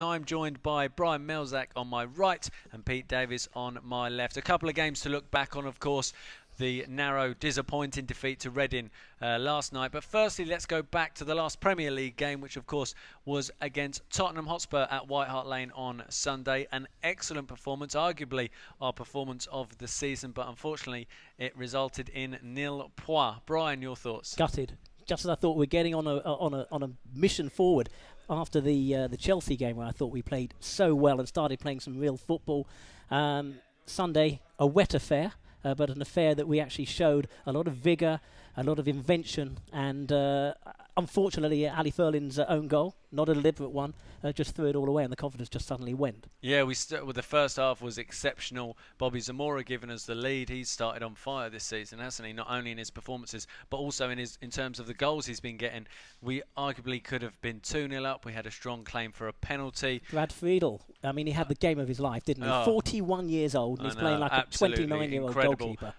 I'm joined by Brian Melzak on my right and Pete Davis on my left. A couple of games to look back on, of course. The narrow, disappointing defeat to Reading last night. But firstly, let's go back to the last Premier League game, which of course was against Tottenham Hotspur at White Hart Lane on Sunday. An excellent performance, arguably our performance of the season, but unfortunately it resulted in nil points. Brian, your thoughts? Gutted. Just as I thought, we're getting on a mission forward after the Chelsea game, where I thought we played so well and started playing some real football. Sunday, a wet affair, but an affair that we actually showed a lot of vigour, a lot of invention, and unfortunately Ali Furlin's own goal, not a deliberate one, just threw it all away and the confidence just suddenly went. Yeah, with the first half was exceptional. Bobby Zamora giving us the lead. He's started on fire this season, hasn't he? Not only in his performances, but also in terms of the goals he's been getting. We arguably could have been 2-0 up. We had a strong claim for a penalty. Brad Friedel, I mean, he had the game of his life, didn't he? 41 years old, and he's playing like a 29-year-old goalkeeper.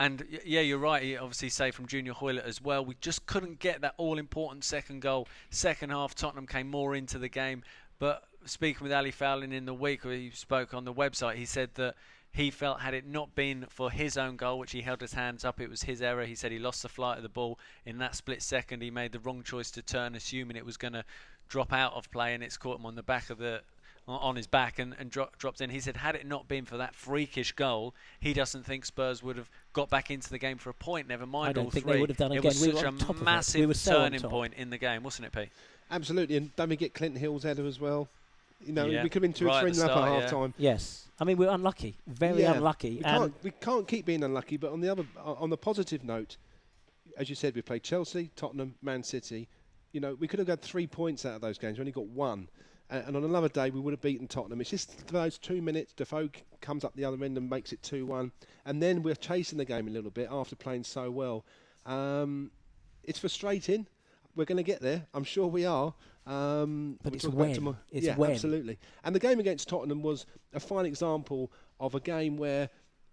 And yeah, you're right. He obviously saved from Junior Hoylett as well. We just couldn't get that all-important second goal. Second half, Tottenham came more into the game. But speaking with Ali Fowling in the week, where he spoke on the website, he said that he felt had it not been for his own goal, which he held his hands up, it was his error. He said he lost the flight of the ball in that split second. He made the wrong choice to turn, assuming it was going to drop out of play, and it's caught him on the back of on his back and dropped in. He said had it not been for that freakish goal, he doesn't think Spurs would have got back into the game for a point, never mind all three. I don't think they would have done it again. It was such a massive turning point in the game, wasn't it, Pete? Absolutely, and don't forget Clinton Hill's header as well. You know, yeah. We could have been 2-3 up at half time. Yes, I mean we're unlucky, very unlucky. We can't keep being unlucky. But on the positive note, as you said, we played Chelsea, Tottenham, Man City. You know, we could have got 3 points out of those games. We only got one. And on another day, we would have beaten Tottenham. It's just for those 2 minutes, Defoe comes up the other end and makes it 2-1. And then we're chasing the game a little bit after playing so well. It's frustrating. We're going to get there. I'm sure we are. But it's when. It's when. Absolutely. And the game against Tottenham was a fine example of a game where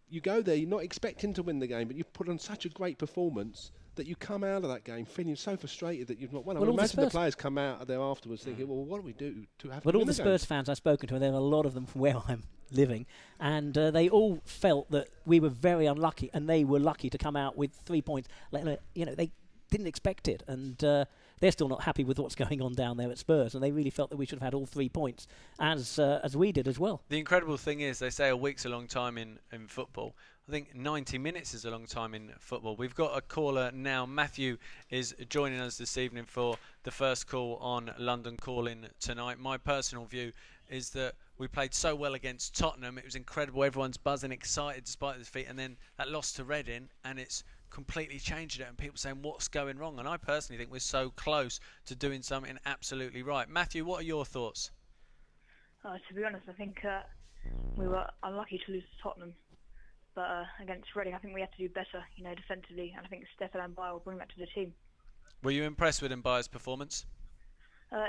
you go there, you're not expecting to win the game, but you put on such a great performance that you come out of that game feeling so frustrated that you've not won. I imagine the players come out of there afterwards thinking, well, what do we do to have to win all the Spurs fans I've spoken to, and there are a lot of them from where I'm living, and they all felt that we were very unlucky, and they were lucky to come out with 3 points. You know, they didn't expect it, and they're still not happy with what's going on down there at Spurs, and they really felt that we should have had all 3 points, as we did as well. The incredible thing is, they say a week's a long time in football. I think 90 minutes is a long time in football. We've got a caller now. Matthew is joining us this evening for the first call on London Calling tonight. My personal view is that we played so well against Tottenham. It was incredible. Everyone's buzzing, excited despite the defeat. And then that loss to Reading, and it's completely changed it. And people saying, what's going wrong? And I personally think we're so close to doing something absolutely right. Matthew, what are your thoughts? To be honest, I think we were unlucky to lose to Tottenham. But against Reading, I think we had to do better, defensively. And I think Stefan and Bayer will bring that to the team. Were you impressed with Bayer's performance?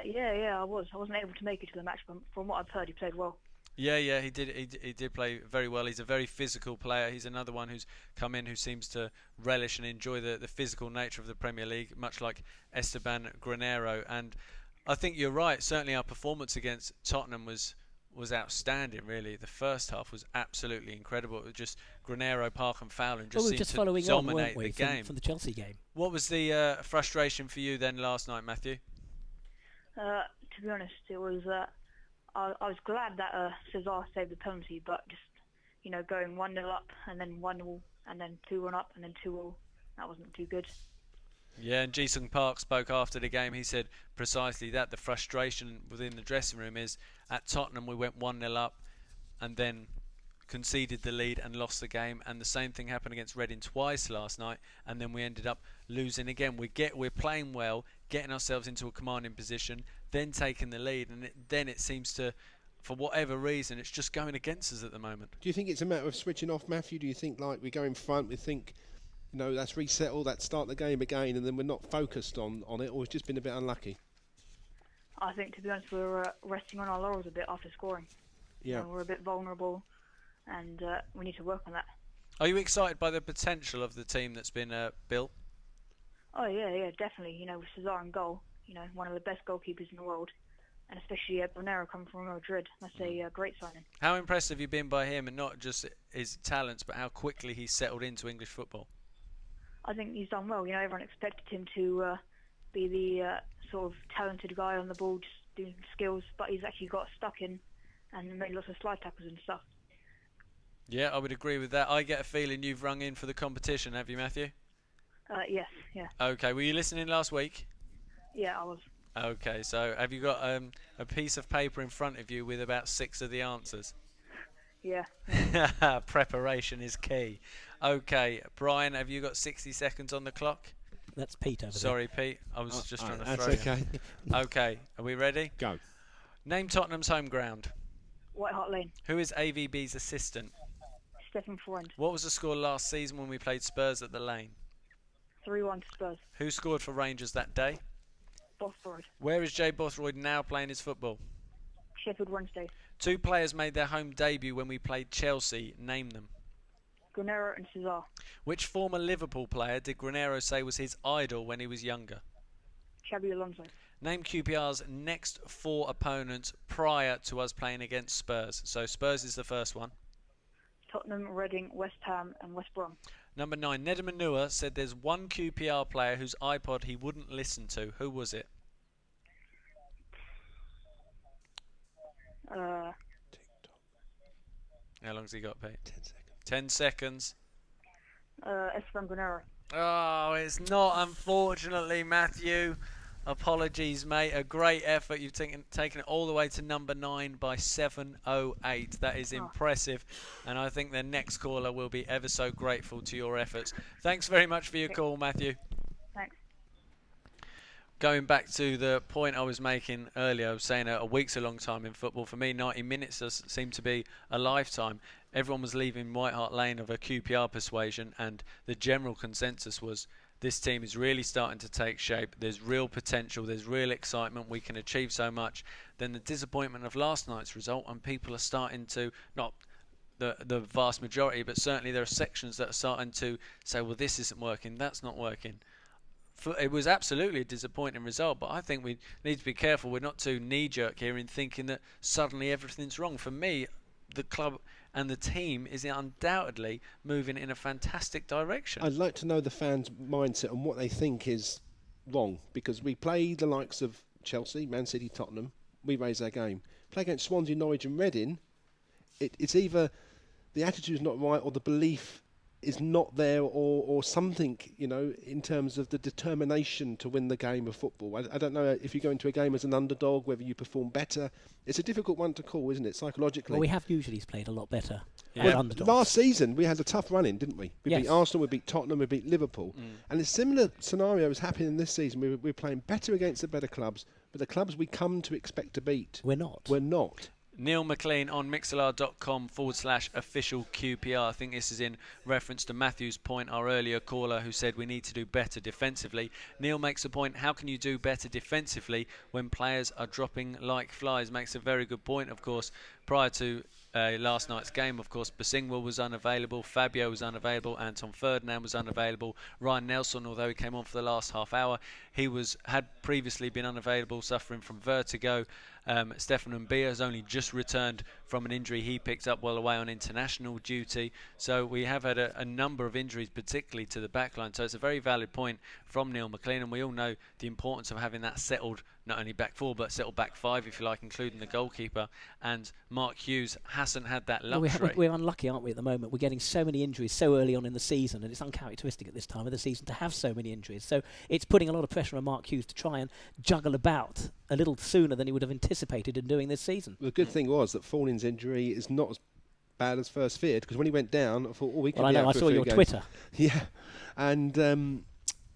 Yeah, I was. I wasn't able to make it to the match, but from what I've heard, he played well. Yeah, he did. He did play very well. He's a very physical player. He's another one who's come in who seems to relish and enjoy the physical nature of the Premier League, much like Esteban Granero. And I think you're right. Certainly, our performance against Tottenham was outstanding, really. The first half was absolutely incredible. It was just Granero, Park and Fowler just seemed to dominate the game. From the Chelsea game. What was the frustration for you then last night, Matthew? To be honest, it was. I was glad that Cesar saved the penalty, but just going 1-0 up and then 1-0 and then 2-1 up and then 2-0, that wasn't too good. Yeah, and Ji-sung Park spoke after the game. He said precisely that. The frustration within the dressing room is at Tottenham we went 1-0 up and then conceded the lead and lost the game, and the same thing happened against Reading twice last night, and then we ended up losing again. We're playing well, getting ourselves into a commanding position, then taking the lead, and then it seems to, for whatever reason, it's just going against us at the moment. Do you think it's a matter of switching off, Matthew? Do you think like we go in front, we think, let's resettle, let's start the game again, and then we're not focused on it, or it's just been a bit unlucky? I think, to be honest, we're resting on our laurels a bit after scoring. Yeah. We're a bit vulnerable, and we need to work on that. Are you excited by the potential of the team that's been built? Oh, yeah, definitely. With Cesar in goal, one of the best goalkeepers in the world. and especially Bonero coming from Real Madrid. That's a great signing. How impressed have you been by him, and not just his talents, but how quickly he's settled into English football? I think he's done well. Everyone expected him to be the sort of talented guy on the ball, just doing skills, but he's actually got stuck in and made lots of slide tackles and stuff. Yeah, I would agree with that. I get a feeling you've rung in for the competition, have you, Matthew? Yes, yeah. Okay, were you listening last week? Yeah, I was. Okay, so have you got a piece of paper in front of you with about 6 of the answers? Yeah. Preparation is key. Okay, Brian, have you got 60 seconds on the clock? That's Pete over there. Sorry, Pete. I was just trying to throw That's okay. you. Okay, are we ready? Go. Name Tottenham's home ground. White Hart Lane. Who is AVB's assistant? Stefan Freund. What was the score last season when we played Spurs at the Lane? 3-1 to Spurs. Who scored for Rangers that day? Bothroyd. Where is Jay Bothroyd now playing his football? Sheffield Wednesday. 2 players made their home debut when we played Chelsea. Name them. Granero and Cesar. Which former Liverpool player did Granero say was his idol when he was younger? Xabi Alonso. Name QPR's next 4 opponents prior to us playing against Spurs. So Spurs is the first one. Tottenham, Reading, West Ham and West Brom. Number 9, Ned Manua said there's one QPR player whose iPod he wouldn't listen to. Who was it? How long's he got, Pete? 10 seconds. 10 seconds. Esteban Granero. Oh, it's not, unfortunately, Matthew. Apologies, mate. A great effort. You've taken it all the way to number 9 by 7:08. That is impressive. And I think the next caller will be ever so grateful to your efforts. Thanks very much for your call, Matthew. Thanks. Going back to the point I was making earlier, I was saying a week's a long time in football. For me, 90 minutes does seem to be a lifetime. Everyone was leaving White Hart Lane of a QPR persuasion, and the general consensus was this team is really starting to take shape. There's real potential. There's real excitement. We can achieve so much. Then the disappointment of last night's result, and people are starting to, not the vast majority, but certainly there are sections that are starting to say, well, this isn't working, that's not working. It was absolutely a disappointing result, but I think we need to be careful. We're not too knee-jerk here in thinking that suddenly everything's wrong. For me, the club and the team is undoubtedly moving in a fantastic direction. I'd like to know the fans' mindset and what they think is wrong, because we play the likes of Chelsea, Man City, Tottenham. We raise our game. Play against Swansea, Norwich and Reading. It's either the attitude is not right or the belief is not there, or something, in terms of the determination to win the game of football. I don't know if you go into a game as an underdog, whether you perform better. It's a difficult one to call, isn't it, psychologically? Well, we have usually played a lot better Yeah. as underdogs. Last season, we had a tough run in, didn't we? We Yes. beat Arsenal, we beat Tottenham, we beat Liverpool. And a similar scenario is happening this season. We're playing better against the better clubs, but the clubs we come to expect to beat, We're not. we're not. Neil McLean on mixlr.com/official QPR. I think this is in reference to Matthew's point, our earlier caller who said we need to do better defensively. Neil makes a point, how can you do better defensively when players are dropping like flies? Makes a very good point, of course. Prior to last night's game, of course, Basingwa was unavailable, Fabio was unavailable, Anton Ferdinand was unavailable, Ryan Nelson, although he came on for the last half hour, he had previously been unavailable, suffering from vertigo. Stefan Mbia has only just returned from an injury he picked up while away on international duty. So we have had a number of injuries, particularly to the backline. So it's a very valid point from Neil McLean, and we all know the importance of having that settled, not only back four, but settled back five, if you like, including the goalkeeper. And Mark Hughes hasn't had that luxury. We're unlucky, aren't we, at the moment? We're getting so many injuries so early on in the season, and it's uncharacteristic at this time of the season to have so many injuries. So it's putting a lot of pressure on Mark Hughes to try and juggle about a little sooner than he would have anticipated in doing this season. The good thing was that Falling's injury is not as bad as first feared, because when he went down, I thought, we could Well, I be know, out I for a saw few your games. Twitter. Yeah, and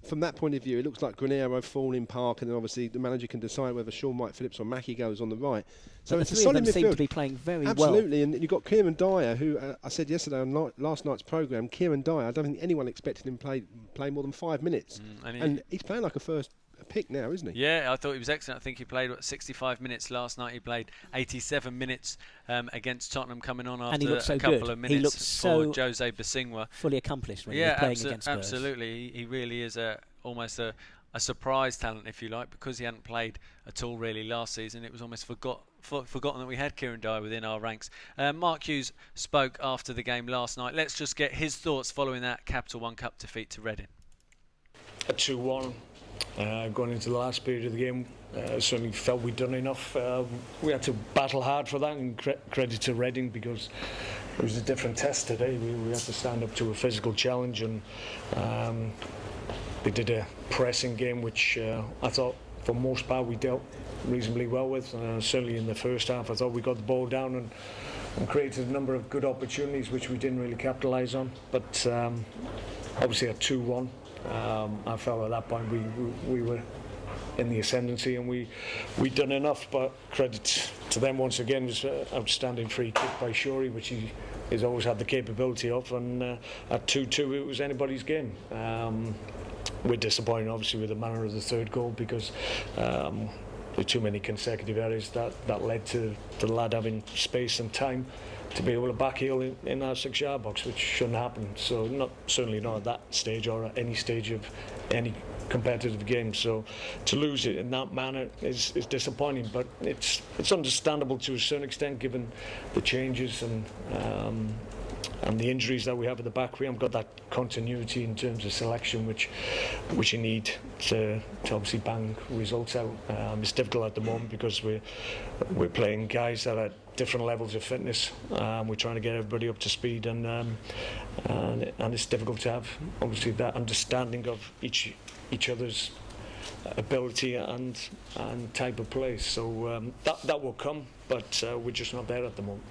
from that point of view, it looks like Granero, Falling, Park, and then obviously the manager can decide whether Sean White-Phillips or Mackie goes on the right. So But it's the a three of solid them seem to midfield. be playing very well. Absolutely, and you've got Kieran Dyer, who I said yesterday on last night's programme, Kieran Dyer, I don't think anyone expected him to play more than 5 minutes. And he's playing like a first pick now, isn't he? Yeah, I thought he was excellent. I think he played 65 minutes last night. He played 87 minutes against Tottenham, coming on And he after looked so a couple good. of He minutes looked so Jose Basingwa. fully accomplished when he Yeah, was playing against Spurs. absolutely. He really is almost a a surprise talent, if you like, because he hadn't played at all really last season. It was almost forgotten that we had Kieran Dyer within our ranks. Mark Hughes spoke after the game last night. Let's just get his thoughts following that Capital One Cup defeat to Reading. A 2-1 going into the last period of the game. Certainly felt we'd done enough. We had to battle hard for that, and credit to Reading, because it was a different test today. We had to stand up to a physical challenge, and they did a pressing game which I thought for most part we dealt reasonably well with. Certainly in the first half I thought we got the ball down and created a number of good opportunities which we didn't really capitalise on, but obviously at 2-1 I felt at that point we were in the ascendancy, and we'd done enough. But credit to them once again. It was an outstanding free kick by Shorey, which he has always had the capability of, and at 2-2 it was anybody's game. We're disappointed obviously with the manner of the third goal, because there were too many consecutive errors that led to the lad having space and time to be able to backheel in our 6-yard box, which shouldn't happen. So certainly not at that stage or at any stage of any competitive game. So to lose it in that manner is disappointing, but it's understandable to a certain extent given the changes and the injuries that we have at the back. We haven't got that continuity in terms of selection which you need to obviously bang results out. It's difficult at the moment because we're playing guys that are different levels of fitness. We're trying to get everybody up to speed, and it's difficult to have obviously that understanding of each other's ability and type of play. So that will come, but we're just not there at the moment.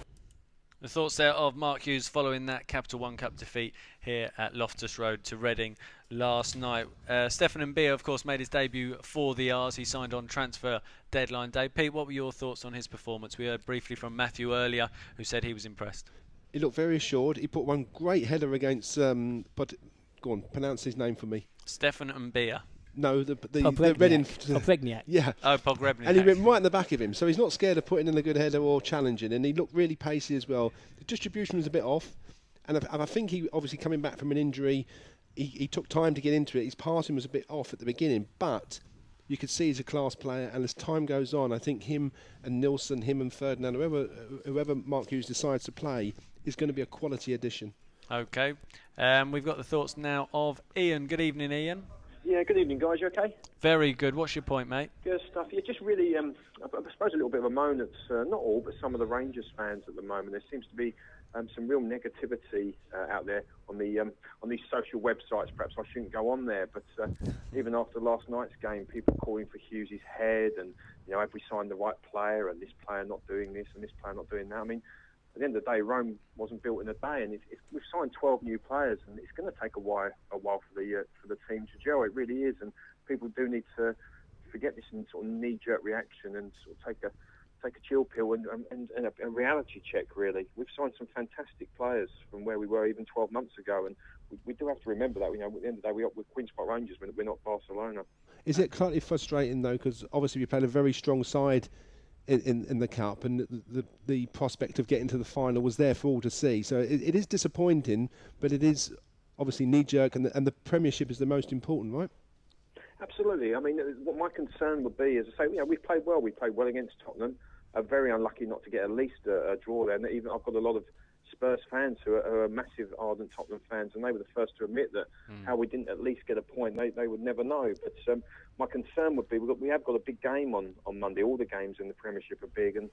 The thoughts there of Mark Hughes following that Capital One Cup defeat here at Loftus Road to Reading last night. Stefan Mbia, of course, made his debut for the R's. He signed on transfer deadline day. Pete, what were your thoughts on his performance? We heard briefly from Matthew earlier, who said he was impressed. He looked very assured. He put one great header against... but go on, pronounce his name for me. Stefan Mbia. No, the Reading. Pogrebniak. Yeah. Oh, Pogrebniak. And he went right in the back of him, so he's not scared of putting in a good header or challenging, and he looked really pacey as well. The distribution was a bit off, and I think he obviously coming back from an injury, he took time to get into it. His passing was a bit off at the beginning, but you could see he's a class player, and as time goes on, I think him and Nilsson, him and Ferdinand, whoever Mark Hughes decides to play, is going to be a quality addition. Okay. We've got the thoughts now of Ian. Good evening, Ian. Yeah, good evening, guys. You okay? Very good. What's your point, mate? Good stuff. Yeah, just really, I suppose a little bit of a moan at, not all, but some of the Rangers fans at the moment. There seems to be some real negativity out there on these social websites. Perhaps I shouldn't go on there, but even after last night's game, people calling for Hughes' head and, have we signed the right player and this player not doing this and this player not doing that. I mean, at the end of the day, Rome wasn't built in a day, and we've signed 12 new players, and it's going to take a while for the team to gel. It really is, and people do need to forget this sort of knee-jerk reaction and sort of take a chill pill and a reality check. Really, we've signed some fantastic players from where we were even 12 months ago, and we do have to remember that. At the end of the day, we're Queen's Park Rangers. We're not Barcelona. Is it slightly frustrating though, because obviously we played a very strong side in the Cup, and the prospect of getting to the final was there for all to see. So it is disappointing, but it is obviously knee-jerk, and the Premiership is the most important, right? Absolutely. I mean, what my concern would be, as I say, we've played well. We played well against Tottenham. Very unlucky not to get at least a draw there. And even I've got a lot of Spurs fans who are massive, ardent Tottenham fans, and they were the first to admit that how we didn't at least get a point, they would never know. But my concern would be, we have got a big game on Monday. All the games in the Premiership are big, and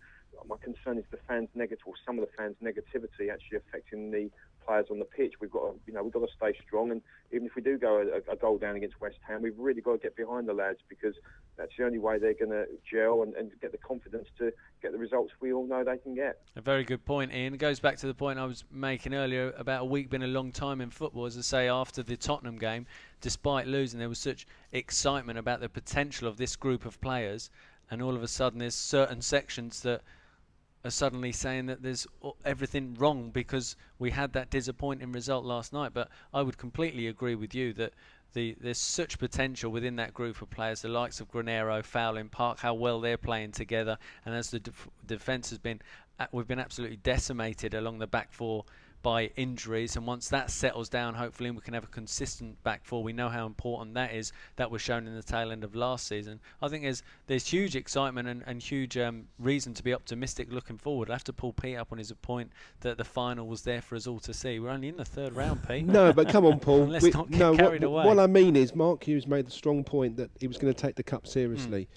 my concern is the fans' negative, or some of the fans' negativity actually affecting the players on the pitch. We've got to stay strong, and even if we do go a goal down against West Ham, we've really got to get behind the lads, because that's the only way they're going to gel and get the confidence to get the results we all know they can get. A very good point, Ian. It goes back to the point I was making earlier about a week being a long time in football. As I say, after the Tottenham game, despite losing, there was such excitement about the potential of this group of players, and all of a sudden there's certain sections that are suddenly saying that there's everything wrong because we had that disappointing result last night. But I would completely agree with you that there's such potential within that group of players, the likes of Granero, Fowling, Park, how well they're playing together, and as the defence has been, we've been absolutely decimated along the back four by injuries, and once that settles down, hopefully we can have a consistent back four. We know how important that is. That was shown in the tail end of last season. I think there's huge excitement and huge reason to be optimistic looking forward. I have to pull Pete up on his point that the final was there for us all to see. We're only in the third round, Pete. No, but come on, Paul. Let's not get carried away. What I mean is Mark Hughes made the strong point that he was going to take the cup seriously.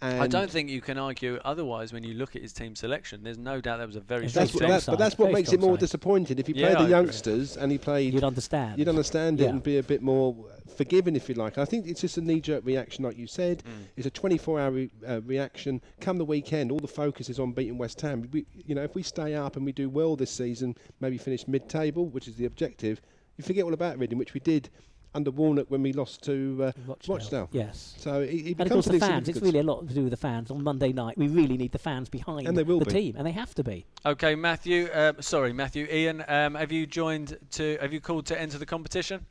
And I don't think you can argue otherwise when you look at his team selection. There's no doubt that was a very that's strong team. but that's what makes it more disappointing. If he played the youngsters and he played... You'd understand. You'd understand it and be a bit more forgiving, if you like. I think it's just a knee-jerk reaction, like you said. It's a 24-hour reaction. Come the weekend, all the focus is on beating West Ham. If we stay up and we do well this season, maybe finish mid-table, which is the objective, you forget all about Reading, which we did under Warnock when we lost to Rochdale. Yes. So it and of course the fans, it's really a lot to do with the fans. On Monday night, we really need the fans behind the team, and they have to be. Okay, Matthew. Ian, have you called to enter the competition?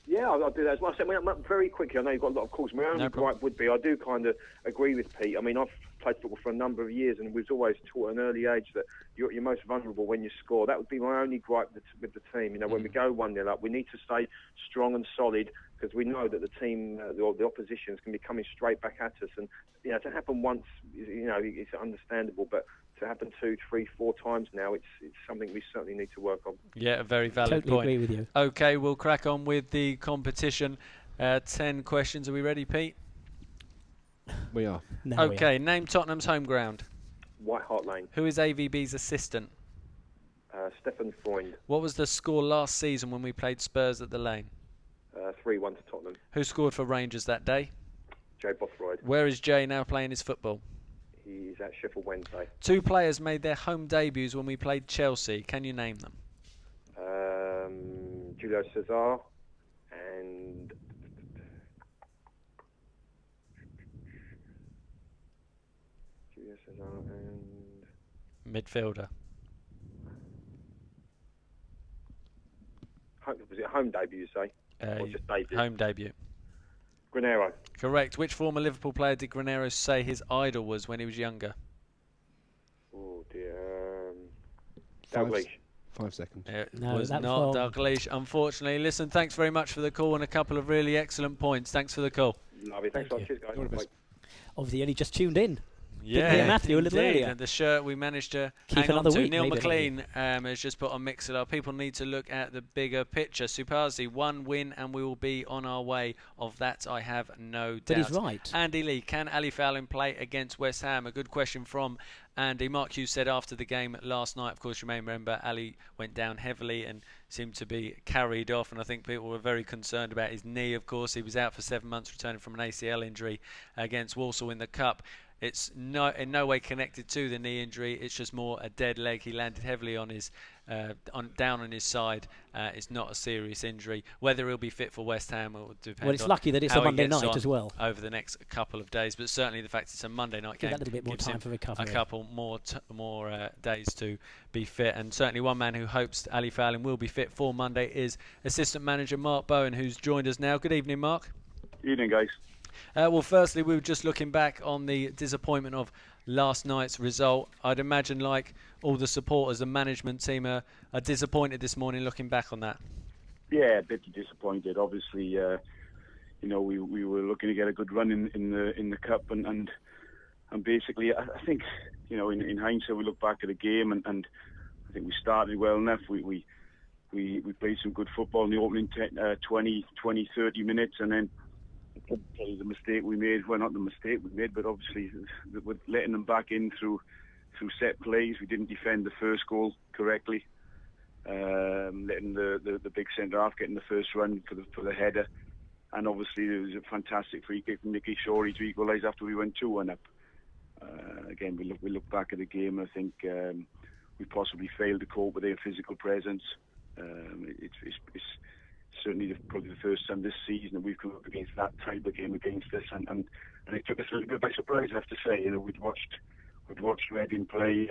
Yeah, I'll do that as well. So, very quickly, I know you've got a lot of calls. My only gripe would be, I do kind of agree with Pete. I mean, I've played football for a number of years, and we've always taught at an early age that you're most vulnerable when you score. That would be my only gripe with the team. When we go 1-0 up, we need to stay strong and solid, because we know that the team, the opposition, is going to be coming straight back at us. And to happen once, it's understandable, but to happen 2, 3, 4 times now, it's something we certainly need to work on. Yeah, a very valid point. Totally agree with you. Okay, we'll crack on with the competition. 10 questions. Are we ready, Pete? We are. Okay, name Tottenham's home ground. White Hart Lane. Who is AVB's assistant? Stefan Freund. What was the score last season when we played Spurs at the Lane? 3-1 to Tottenham. Who scored for Rangers that day? Jay Bothroyd. Where is Jay now playing his football? He's at Sheffield Wednesday. 2 players made their home debuts when we played Chelsea. Can you name them? Julio Cesar and... Midfielder. Was it home debut, you say? Or just debut? Home debut. Granero. Correct. Which former Liverpool player did Granero say his idol was when he was younger? Oh dear. Dalglish. 5 seconds. It was not Dalglish, unfortunately. Listen, thanks very much for the call and a couple of really excellent points. Thanks for the call. Lovely. Thanks a lot. Cheers, guys. Obviously, only just tuned in. Yeah, Didn't hear Matthew a little earlier. And the shirt we managed to keep hang on to. Week, Neil McLean has just put on Mixlr. People need to look at the bigger picture. Supazi, 1 win and we will be on our way. Of that, I have no doubt. But he's right. Andy Lee, can Ali Fowling play against West Ham? A good question from Andy. Mark Hughes said after the game last night, of course, you may remember, Ali went down heavily and seemed to be carried off, and I think people were very concerned about his knee. Of course, he was out for 7 months, returning from an ACL injury against Walsall in the Cup. It's in no way connected to the knee injury. It's just more a dead leg. He landed heavily on his down on his side. It's not a serious injury. Whether he'll be fit for West Ham will depend. Well, it's lucky that it's a Monday night as well over the next couple of days. But certainly the fact it's a Monday night game gives that a little bit more time for recovery. A couple more days to be fit. And certainly one man who hopes Ali Fowling will be fit for Monday is assistant manager Mark Bowen, who's joined us now. Good evening, Mark. Evening, guys. Well, firstly, we were just looking back on the disappointment of last night's result. I'd imagine, like all the supporters, the management team are disappointed this morning looking back on that. Yeah, a bit disappointed. Obviously, we were looking to get a good run in the cup, and basically, I think, in hindsight, we look back at the game, and I think we started well enough. We played some good football in the opening 20, 30 minutes, and then probably the mistake we made, well, not the mistake we made, but obviously with letting them back in through set plays. We didn't defend the first goal correctly, letting the big centre half getting the first run for the header, and obviously there was a fantastic free kick from Nicky Shorey to equalise after we went 2-1 up. Again, we look back at the game. I think we possibly failed to cope with their physical presence. It's certainly probably the first time this season that we've come up against that type of game against us, and it took us a little bit by surprise, I have to say. We'd watched Reading play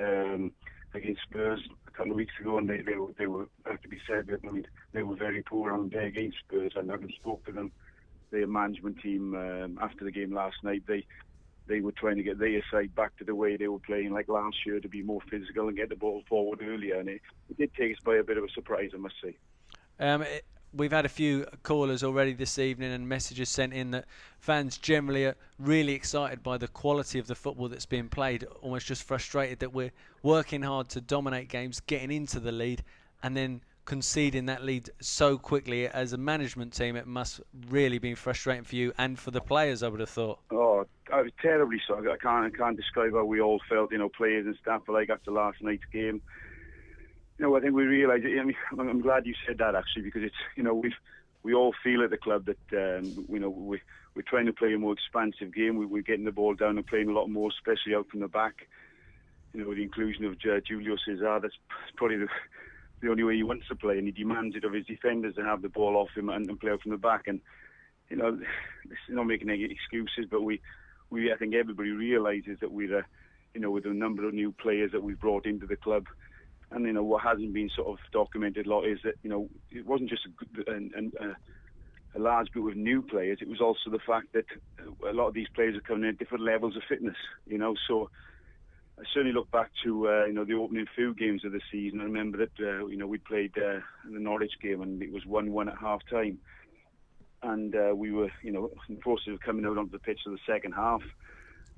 against Spurs a couple of weeks ago, and they were have to be said, they were very poor on the day against Spurs. And I spoke to them, their management team, after the game last night. They they were trying to get their side back to the way they were playing like last year, to be more physical and get the ball forward earlier. And it did take us by a bit of a surprise, I must say. We've had a few callers already this evening and messages sent in that fans generally are really excited by the quality of the football that's being played, almost just frustrated that we're working hard to dominate games, getting into the lead, and then conceding that lead so quickly. As a management team, it must really be frustrating for you and for the players, I would have thought. Oh, I was terribly sorry. I can't describe how we all felt, players and staff alike after last night's game. I think we realise it. I mean, I'm glad you said that, actually, because it's, we all feel at the club that, we're trying to play a more expansive game. We're getting the ball down and playing a lot more, especially out from the back. With the inclusion of Julio Cesar, that's probably the only way he wants to play, and he demands it of his defenders to have the ball off him and play out from the back. And, this is not making any excuses, but I think everybody realises that with a number of new players that we've brought into the club. And what hasn't been sort of documented a lot is that it wasn't just a large group of new players. It was also the fact that a lot of these players are coming in at different levels of fitness. So I certainly look back to the opening few games of the season. I remember that we played the Norwich game and it was 1-1 at half time, and we were in the process of coming out onto the pitch for the second half,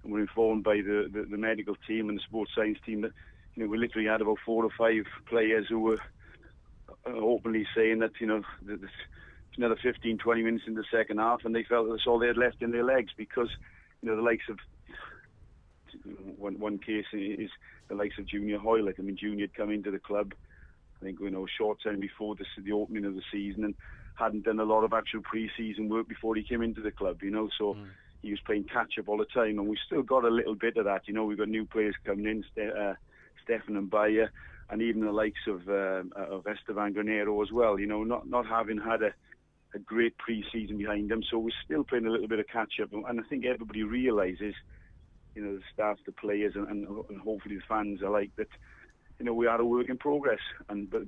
and we're informed by the medical team and the sports science team that we literally had about 4 or 5 players who were openly saying that, there's another 15, 20 minutes in the second half, and they felt that's all they had left in their legs, because, the likes of, one case is the likes of Junior Hoylett. I mean, Junior had come into the club, I think, a short time before the opening of the season, and hadn't done a lot of actual pre-season work before he came into the club, so he was playing catch-up all the time, and we've still got a little bit of that. We've got new players coming in, Stefan and Bayer, and even the likes of Esteban Granero as well, not having had a great pre-season behind them. So we're still playing a little bit of catch-up, and I think everybody realises, the staff, the players, and hopefully the fans alike, that, we are a work in progress. But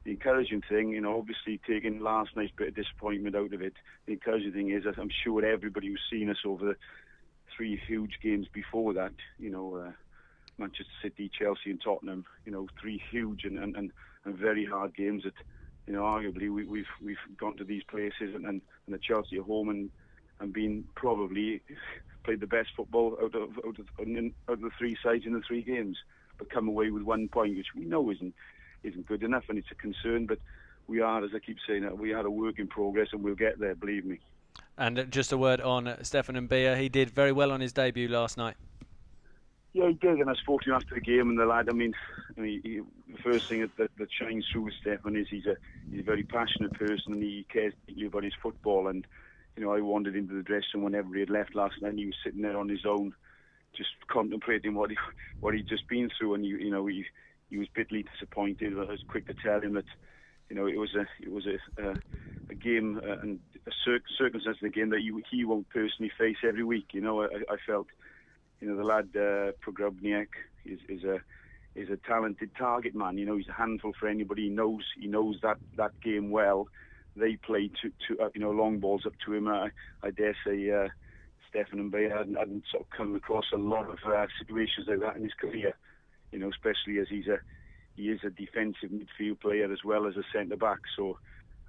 the encouraging thing, obviously taking last night's bit of disappointment out of it, the encouraging thing is that I'm sure everybody who's seen us over the 3 huge games before that, Manchester City, Chelsea and Tottenham, 3 huge and very hard games that, arguably we've gone to these places and at Chelsea at home and been probably played the best football out of the 3 sides in the 3 games, but come away with 1 point, which we know isn't good enough, and it's a concern. But we are, as I keep saying, we are a work in progress, and we'll get there, believe me. And just a word on Stefan Mbia. He did very well on his debut last night. Yeah, he did, and I spoke to him after the game, and the lad, the first thing that shines through with Stefan is he's a very passionate person, and he cares deeply about his football. And I wandered into the dressing room whenever he had left last night, and he was sitting there on his own, just contemplating what he'd just been through, and he was bitterly disappointed. I was quick to tell him that it was a game and a circumstance in the game that he won't personally face every week. I felt. The lad Progrubniak is a talented target man. He's a handful for anybody. He knows that game well. They play to long balls up to him. I dare say Stefan Mbaya hadn't sort of come across a lot of situations like that in his career. Especially as he is a defensive midfield player as well as a centre back. So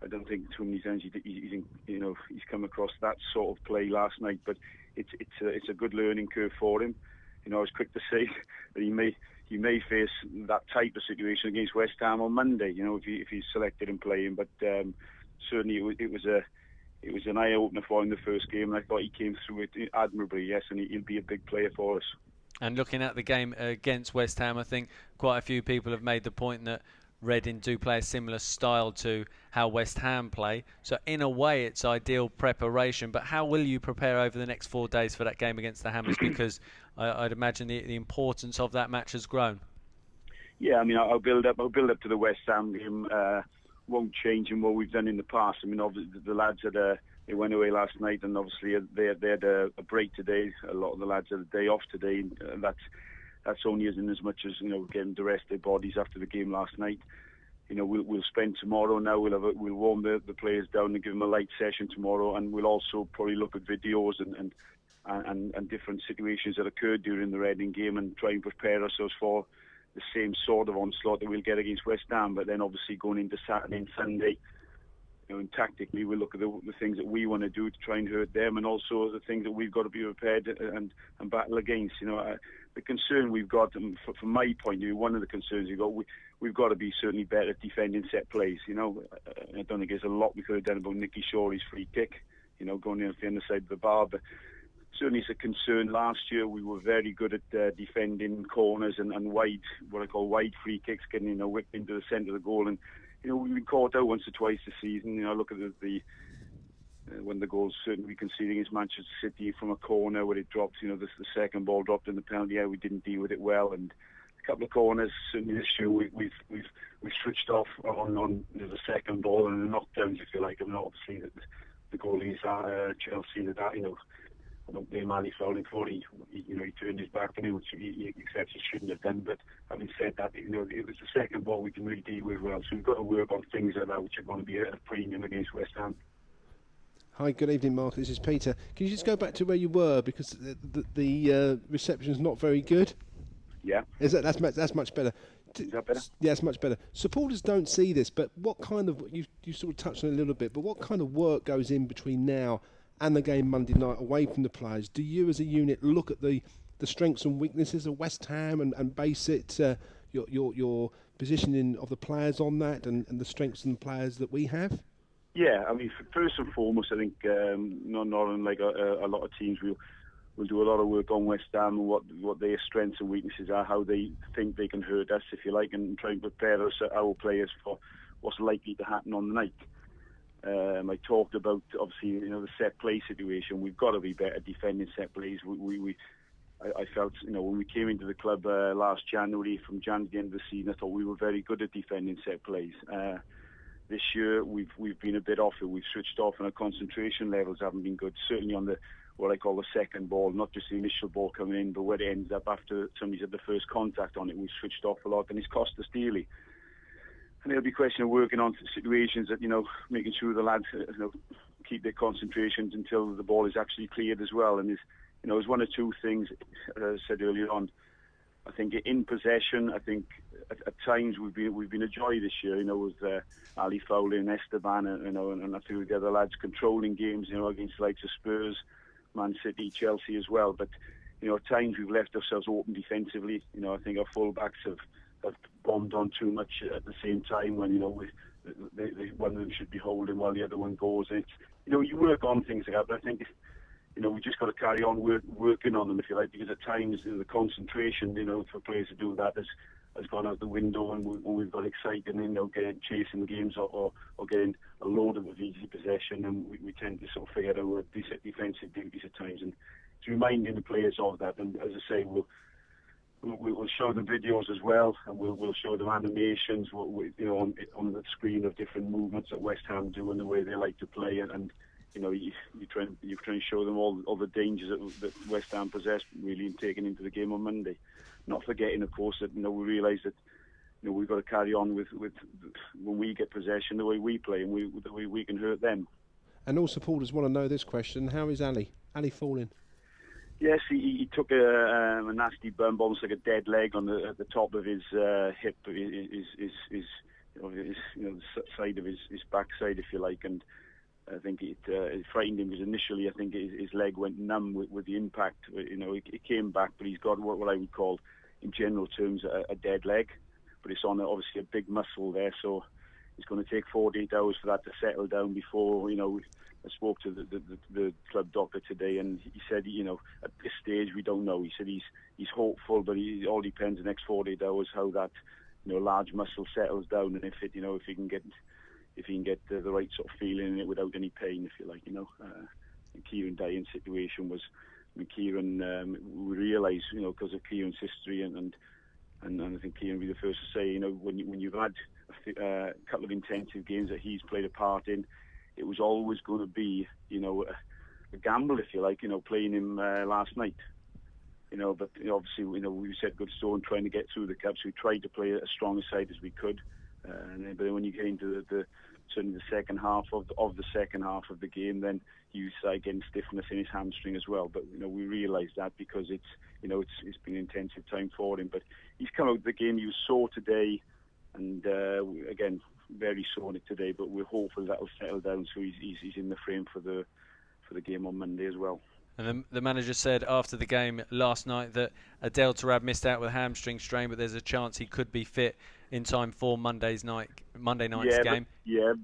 I don't think too many times he's come across that sort of play last night. But it's a good learning curve for him. I was quick to say that he may face that type of situation against West Ham on Monday. If he's selected and playing. But certainly it was an eye opener for him the first game, and I thought he came through it admirably. Yes, and he'll be a big player for us. And looking at the game against West Ham, I think quite a few people have made the point that Reading do play a similar style to how West Ham play. So in a way, it's ideal preparation. But how will you prepare over the next 4 days for that game against the Hammers? Because I'd imagine the importance of that match has grown. Yeah, I'll build up to the West Ham game. Won't change in what we've done in the past. Obviously the lads they went away last night, and obviously they had a break today. A lot of the lads had a day off today. That's only as much as getting to rest their bodies after the game last night. We'll spend tomorrow now. We'll warm the players down and give them a light session tomorrow, and we'll also probably look at videos and and different situations that occurred during the Reading game, and try and prepare ourselves for the same sort of onslaught that we'll get against West Ham. But then obviously going into Saturday and Sunday, and tactically we look at the things that we want to do to try and hurt them, and also the things that we've got to be prepared and battle against. The concern we've got, from my point of view, one of the concerns we've got to be certainly better at defending set plays. I don't think there's a lot we could have done about Nicky Shorey's free kick, going in off the underside of the bar, but certainly it's a concern. Last year we were very good at defending corners and wide, what I call wide free kicks, getting whipped into the centre of the goal, and we've been caught out once or twice this season. Look at the one of the goals certainly we conceded against Manchester City from a corner where it dropped. The second ball dropped in the penalty area. We didn't deal with it well, and a couple of corners certainly this year we've switched off on the second ball and the knockdowns, if you like. I mean, obviously the goalies are Chelsea. I don't blame Ali Fowling for he turned his back on it, which he accepts he shouldn't have done. But having said that, it was the second ball we can really deal with well. So we've got to work on things like that, which are going to be at a premium against West Ham. Hi, good evening, Mark. This is Peter. Can you just go back to where you were, because the reception is not very good? Yeah. That's much better. Is that better? Yeah, it's much better. Supporters don't see this, but what kind of you sort of touched on it a little bit, but what kind of work goes in between now and the game Monday night away from the players? Do you as a unit look at the strengths and weaknesses of West Ham and base it your positioning of the players on that and the strengths and players that we have? Yeah, I mean, first and foremost, I think not unlike a lot of teams, we'll do a lot of work on West Ham and what their strengths and weaknesses are, how they think they can hurt us, if you like, and try and prepare our players for what's likely to happen on the night. I talked about, obviously, the set play situation. We've got to be better defending set plays. I felt, when we came into the club last January, from January to the end of the season, I thought we were very good at defending set plays. This year, we've been a bit off it. We've switched off, and our concentration levels haven't been good. Certainly on what I call the second ball, not just the initial ball coming in, but where it ends up after somebody's had the first contact on it. We've switched off a lot, and it's cost us dearly. And it'll be a question of working on situations that, making sure the lads keep their concentrations until the ball is actually cleared as well. And there's one or two things, as I said earlier on. I think in possession, I think at times we've been a joy this year, with Ali Fowling, Esteban, and a few of the other lads controlling games, against the likes of Spurs, Man City, Chelsea as well. But, at times we've left ourselves open defensively. I think our full-backs have bombed on too much at the same time when, one of them should be holding while the other one goes. And you work on things like that, but I think, we just got to carry on working on them, if you like, because at times the concentration, for players to do that has gone out the window, and we've got excited and, chasing the games or getting a load of easy possession, and we tend to sort of forget our defensive duties at times. And it's reminding the players of that. And as I say, we'll show them videos as well, and we'll show them animations, on the screen of different movements that West Ham do and the way they like to play, and you're trying to show them all the dangers that West Ham possess, really, in taking into the game on Monday. Not forgetting, of course, that we realise that we've got to carry on with when we get possession, the way we play, and the way we can hurt them. And all supporters want to know this question: how is Ali Fowling? Yes, he took a nasty bump, almost like a dead leg at the top of his hip, his side of his backside, if you like, and I think it frightened him, because initially I think his leg went numb with the impact. It came back, but he's got what I would call, in general terms, a dead leg. But it's on obviously a big muscle there, so it's going to take 48 hours for that to settle down before, I spoke to the club doctor today, and he said, at this stage we don't know. He said he's hopeful, but it all depends the next 48 hours how that, large muscle settles down, and if he can get the right sort of feeling in it without any pain, if you like, Kieran Dye's situation was, Kieran, we realise, because of Kieran's history, and I think Kieran will be the first to say, when you've had a couple of intensive games that he's played a part in, it was always going to be, a gamble, if you like, playing him last night. But obviously, we set good store in trying to get through the cups. We tried to play as strong a side as we could. But then when you get into the certainly the second half of the second half of the game, then he started getting stiffness in his hamstring as well. But we realised that because it's been an intensive time for him. But he's come out of the game. He was sore today, and again very sore today. But we're hopeful that'll settle down, so he's in the frame for the game on Monday as well. And the manager said after the game last night that Adel Tarab missed out with a hamstring strain, but there's a chance he could be fit in time for Monday night's game.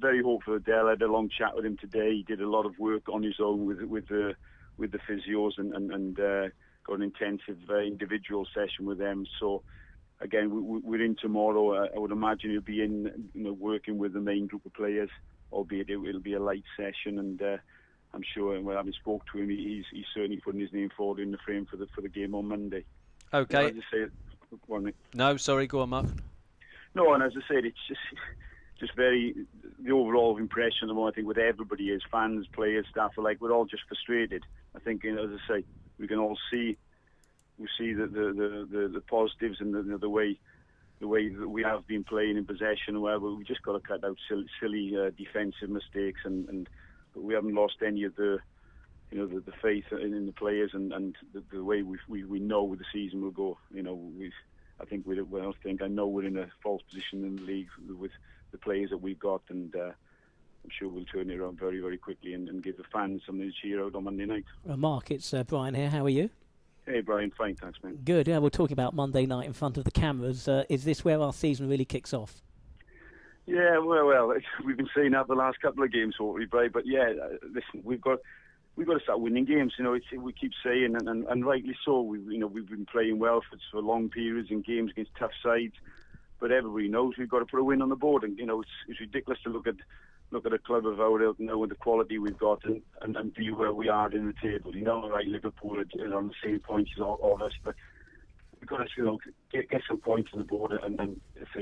Very hopeful. Adel, I had a long chat with him today. He did a lot of work on his own with the physios and got an intensive individual session with them. So again, we're in tomorrow. I would imagine he'll be in working with the main group of players, albeit it'll be a light session, and I'm sure, and when having spoke to him, he's certainly putting his name forward in the frame for the game on Monday. Okay. As I say, no, sorry, go on, Mark. No, and as I said, it's just very the overall impression at the moment. I think with everybody is fans, players, staff alike. We're all just frustrated. I think, as I say, we can all see the positives and the way that we have been playing in possession. Where we just got to cut out silly defensive mistakes but we haven't lost any of the faith in the players and the way we know where the season will go. I know we're in a false position in the league with the players that we've got, and I'm sure we'll turn it around very, very quickly and give the fans something to cheer out on Monday night. Mark, it's Brian here. How are you? Hey, Brian. Fine, thanks, man. Good. Yeah, we're talking about Monday night in front of the cameras. Is this where our season really kicks off? Yeah, well, we've been saying that the last couple of games, hopefully, Brian. But yeah, listen, we've got to start winning games. We keep saying, and rightly so. We've been playing well for long periods in games against tough sides. But everybody knows we've got to put a win on the board, and it's ridiculous to look at a club of our ilk, with the quality we've got, and view where we are in the table. Right, Liverpool are on the same points as all of us, but we've got to get some points on the board and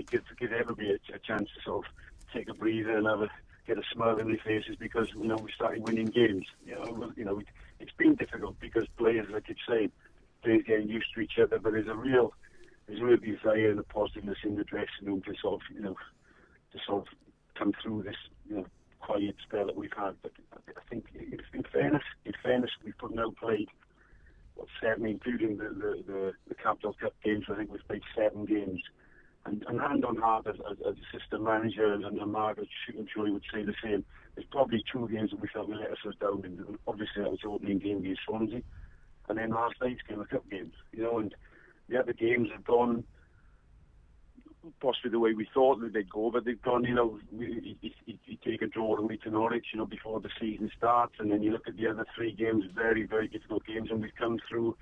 give everybody a chance to sort of take a breather and get a smile in their faces because we started winning games. It's been difficult because players, like I keep saying, players getting used to each other, but there's a real desire and a positiveness in the dressing room to sort of come through this quiet spell that we've had. But I think in fairness, we've now played 7, including the Capital Cup games. I think we've played 7 games. And hand on heart, as assistant manager and Mark, I'm sure he would say the same. There's probably 2 games that we felt we let ourselves down in. Obviously, that was the opening game against Swansea, and then last night's game, the cup games. And the other games have gone possibly the way we thought that they'd go, but they've gone. You take a draw away to Norwich, before the season starts, and then you look at the other 3 games, very, very difficult games, and we've come through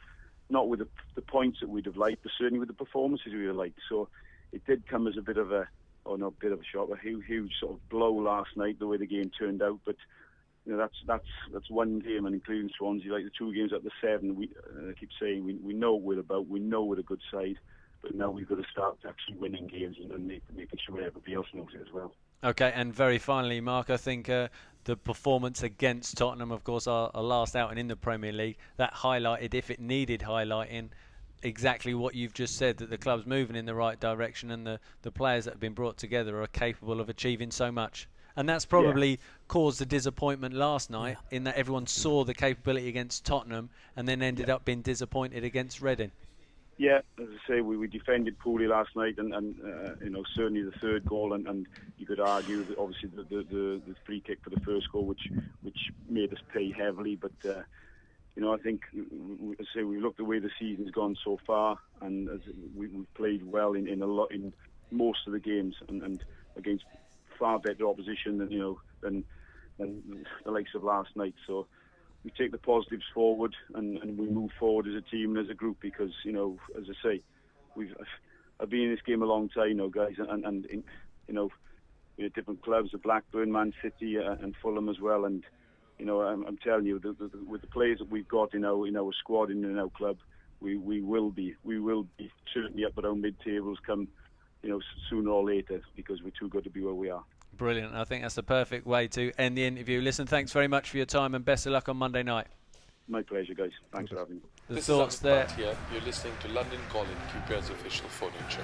not with the points that we'd have liked, but certainly with the performances we would have liked. So it did come as a bit of a shock, a huge sort of blow last night, the way the game turned out. But that's one game, and including Swansea, like the 2 games at the 7. I keep saying we know what we're about. We know we're a good side, but now we've got to start actually winning games and making sure everybody else knows it as well. Okay, and very finally, Mark, I think the performance against Tottenham, of course, our last outing in the Premier League, that highlighted, if it needed highlighting, exactly what you've just said, that the club's moving in the right direction and the players that have been brought together are capable of achieving so much. And that's probably caused the disappointment last night in that everyone saw the capability against Tottenham and then ended up being disappointed against Reading. Yeah, as I say, we defended poorly last night, and certainly the third goal, and you could argue that obviously the free kick for the first goal, which made us pay heavily. But I think, as I say, we looked the way the season's gone so far, and we've played well in most of the games, and against far better opposition than the likes of last night. So we take the positives forward and we move forward as a team and as a group because, as I say, I've been in this game a long time now, guys, and we had different clubs, the Blackburn, Man City and Fulham as well, and I'm telling you, with the players that we've got in our squad and in our club, we will be certainly up around mid-tables come sooner or later because we're too good to be where we are. Brilliant. I think that's the perfect way to end the interview. Listen, thanks very much for your time and best of luck on Monday night. My pleasure, guys. Thanks for having me. The thoughts there. Here. You're listening to London Calling, QPR's official phone-in show.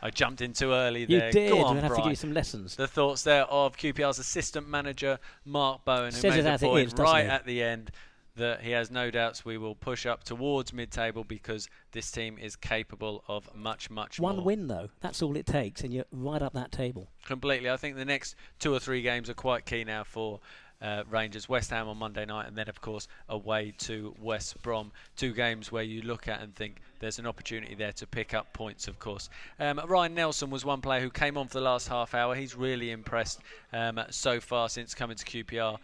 I jumped in too early there. You did. Go on, We'll have to Brian. give you some lessons. The thoughts there of QPR's assistant manager, Mark Bowen, who Says made it the as it point is, doesn't right he? at the end that he has no doubts we will push up towards mid-table because this team is capable of much, much more. One win, though. That's all it takes, and you're right up that table. Completely. I think the next 2 or 3 games are quite key now for Rangers. West Ham on Monday night, and then, of course, away to West Brom. 2 games where you look at and think there's an opportunity there to pick up points, of course. Ryan Nelson was one player who came on for the last half hour. He's really impressed so far since coming to QPR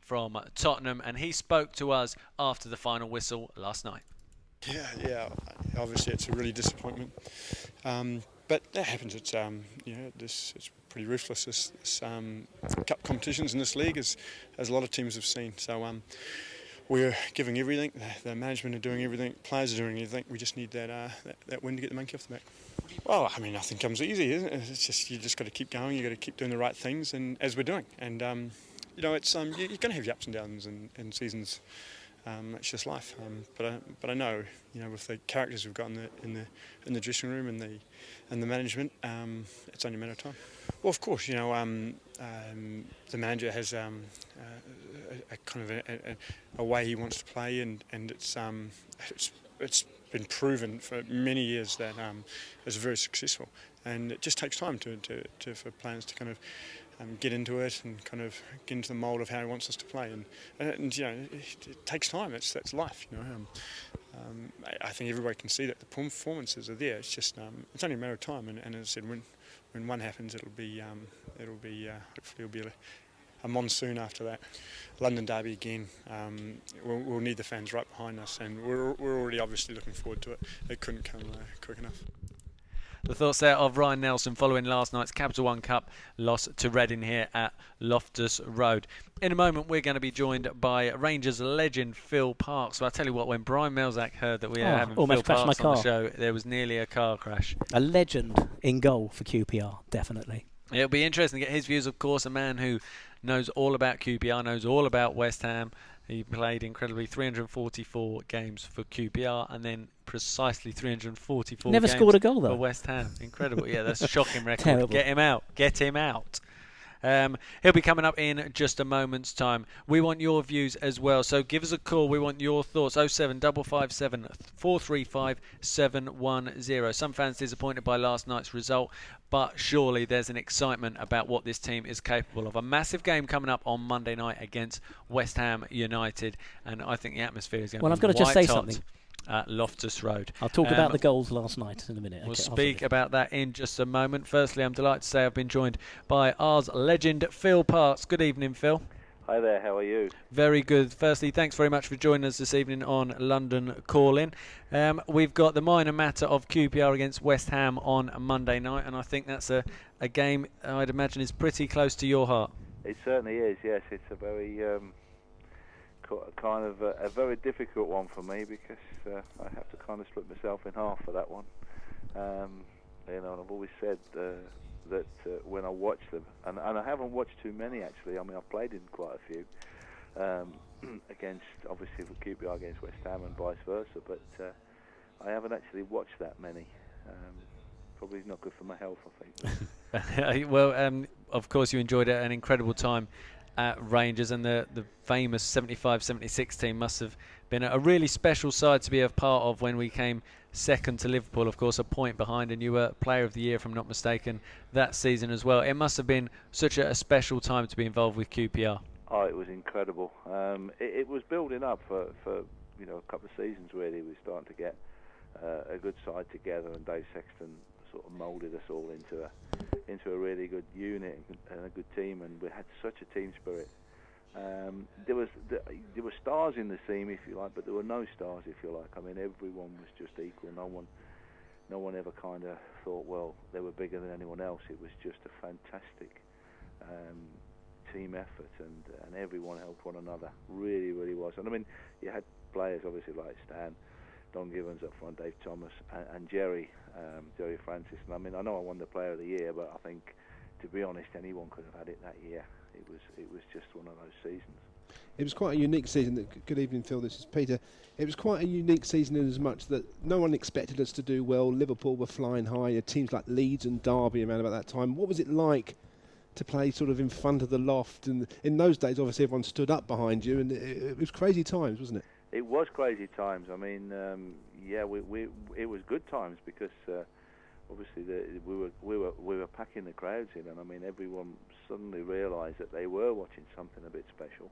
from Tottenham, and he spoke to us after the final whistle last night. Yeah. Obviously, it's a really disappointment, but that happens. It's it's pretty ruthless. This cup competitions in this league, as a lot of teams have seen. So we're giving everything. The management are doing everything. Players are doing everything. We just need that win to get the monkey off the back. Well, I mean, nothing comes easy, isn't it? It's just you just got to keep going. You got to keep doing the right things, and as we're doing, and it's you're going to have your ups and downs in seasons. It's just life. But I know, with the characters we've got in the dressing room and the management, it's only a matter of time. Well, of course, the manager has a kind of a way he wants to play, and it's been proven for many years that it's very successful, and it just takes time for players to kind of get into it and kind of get into the mould of how he wants us to play, and it takes time. That's life, I think everybody can see that the performances are there. It's just it's only a matter of time, and as I said, when one happens, it'll be hopefully it'll be a monsoon after that. London derby again. We'll need the fans right behind us, and we're already obviously looking forward to it. It couldn't come quick enough. The thoughts there of Ryan Nelson following last night's Capital One Cup loss to Reading here at Loftus Road. In a moment, we're going to be joined by Rangers legend Phil Parkes. So I tell you what, when Brian Melzack heard that we are having Phil Parkes on the show, there was nearly a car crash. A legend in goal for QPR, definitely. It'll be interesting to get his views, of course, a man who knows all about QPR, knows all about West Ham. He played incredibly 344 games for QPR and then precisely 344 Never games scored a goal, though. for West Ham. Incredible. Yeah, that's a shocking record. Terrible. Get him out. Get him out. He'll be coming up in just a moment's time. We want your views as well, so give us a call. We want your thoughts. 07557 435 710. Some fans disappointed by last night's result, but surely there's an excitement about what this team is capable of. A massive game coming up on Monday night against West Ham United, and I think the atmosphere is going to be Well, I've got to just say something. At Loftus Road. I'll talk about the goals last night in a minute. We'll speak about that in just a moment. Firstly, I'm delighted to say I've been joined by ours legend Phil Parkes. Good evening, Phil. Hi there, how are you? Very good. Firstly, thanks very much for joining us this evening on London Calling. We've got the minor matter of QPR against West Ham on Monday night, and I think that's a game I'd imagine is pretty close to your heart. It certainly is, yes. It's a very kind of a very difficult one for me because I have to kind of split myself in half for that one. And I've always said that when I watch them, and I haven't watched too many actually. I mean, I've played in quite a few against, obviously, for QPR against West Ham and vice versa, but I haven't actually watched that many. Probably not good for my health, I think. Well, of course, you enjoyed an incredible time at Rangers, and the famous 75-76 team must have been a really special side to be a part of when we came second to Liverpool, of course, a point behind, and you were Player of the Year, if I'm not mistaken, that season as well. It must have been such a special time to be involved with QPR. Oh, it was incredible. It was building up for a couple of seasons really. We were starting to get a good side together, and Dave Sexton sort of moulded us all into a really good unit and a good team, and we had such a team spirit. There were stars in the team, if you like, but there were no stars, if you like. I mean, everyone was just equal. No one ever kind of thought, well, they were bigger than anyone else. It was just a fantastic team effort, and everyone helped one another. Really, really was. And I mean, you had players obviously like Stan, Don Givens up front, Dave Thomas, and Jerry Francis. And I mean, I know I won the Player of the Year, but I think, to be honest, anyone could have had it that year. It was just one of those seasons. It was quite a unique season. Good evening, Phil. This is Peter. It was quite a unique season in as much that no one expected us to do well. Liverpool were flying high. Teams like Leeds and Derby around about that time. What was it like to play sort of in front of the loft? And in those days, obviously, everyone stood up behind you, and it was crazy times, wasn't it? It was crazy times. I mean, it was good times because obviously we were packing the crowds in, and I mean everyone suddenly realised that they were watching something a bit special,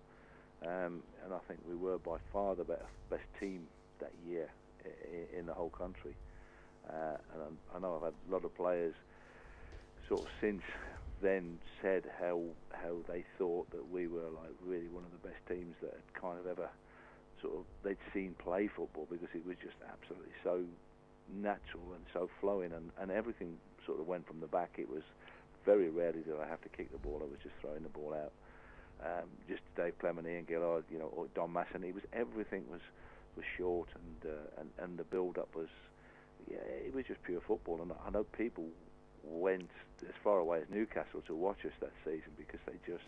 and I think we were by far the best team that year in the whole country. And I know I've had a lot of players sort of since then said how they thought that we were like really one of the best teams that had kind of ever sort of they'd seen play football, because it was just absolutely so natural and so flowing, and everything sort of went from the back. It was very rarely did I have to kick the ball. I was just throwing the ball out. Just Dave Clement, Ian Gillard, or Don Masson. Everything was short, and the build up was it was just pure football. And I know people went as far away as Newcastle to watch us that season because they just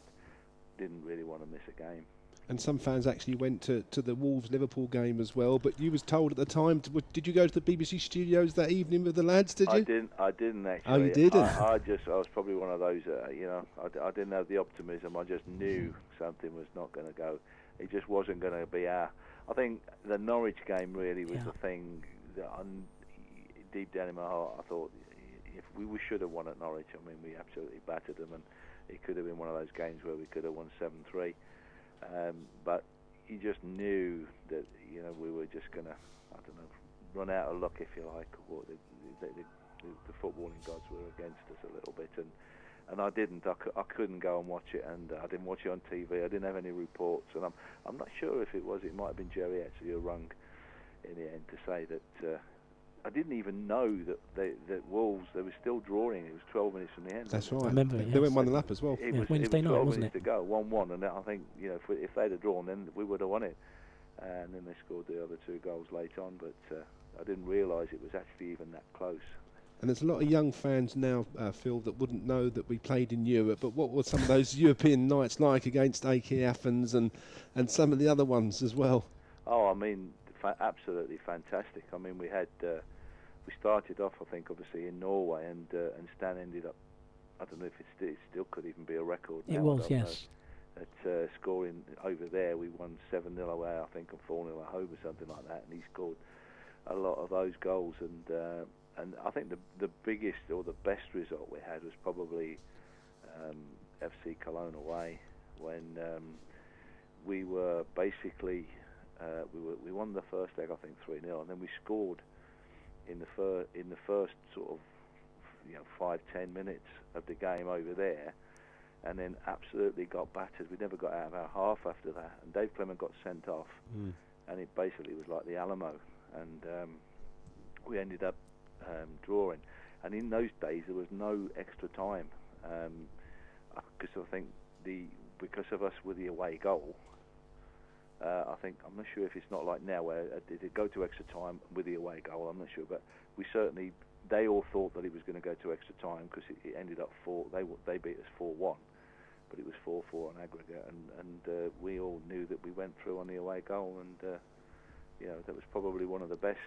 didn't really want to miss a game. And some fans actually went to the Wolves-Liverpool game as well. But you was told at the time, did you go to the BBC studios that evening with the lads, did you? I didn't actually. Oh, you didn't? I was probably one of those, I didn't have the optimism. I just knew something was not going to go. It just wasn't going to be I think the Norwich game really was the thing that deep down in my heart, I thought if we should have won at Norwich. I mean, we absolutely battered them, and it could have been one of those games where we could have won 7-3. But you just knew that we were just going to, run out of luck, if you like. Or the footballing gods were against us a little bit, and I didn't. I couldn't go and watch it, and I didn't watch it on TV. I didn't have any reports, and I'm not sure if it might have been Jerry actually who rung in the end to say that. I didn't even know that Wolves, they were still drawing. It was 12 minutes from the end. That's right. I remember it, They went 1-0 up as well. Wednesday night, wasn't it? It was 12 minutes to go, 1-1, and I think if they'd have drawn, then we would have won it. And then they scored the other 2 goals late on, but I didn't realise it was actually even that close. And there's a lot of young fans now, Phil, that wouldn't know that we played in Europe. But what were some of those European nights like against AK Athens and some of the other ones as well? Oh, I mean, absolutely fantastic. I mean, we had. We started off, I think, obviously in Norway, and Stan ended up. I don't know if it still could even be a record. It was, yes. At scoring over there, we won 7-0 away, I think, and 4-0 at home or something like that. And he scored a lot of those goals. And I think the biggest or the best result we had was probably FC Cologne away, when we were basically we won the first leg, I think 3-0, and then we scored in the first sort of 5-10 minutes of the game over there, and then absolutely got battered. We never got out of our half after that, and Dave Clement got sent off, and it basically was like the Alamo, and we ended up drawing. And in those days there was no extra time, because I think because of us with the away goal. I'm not sure if it's not like now where did it go to extra time with the away goal. I'm not sure, but they all thought that it was going to go to extra time because it ended up they beat us 4-1, but it was 4-4 on aggregate, and we all knew that we went through on the away goal, and that was probably one of the best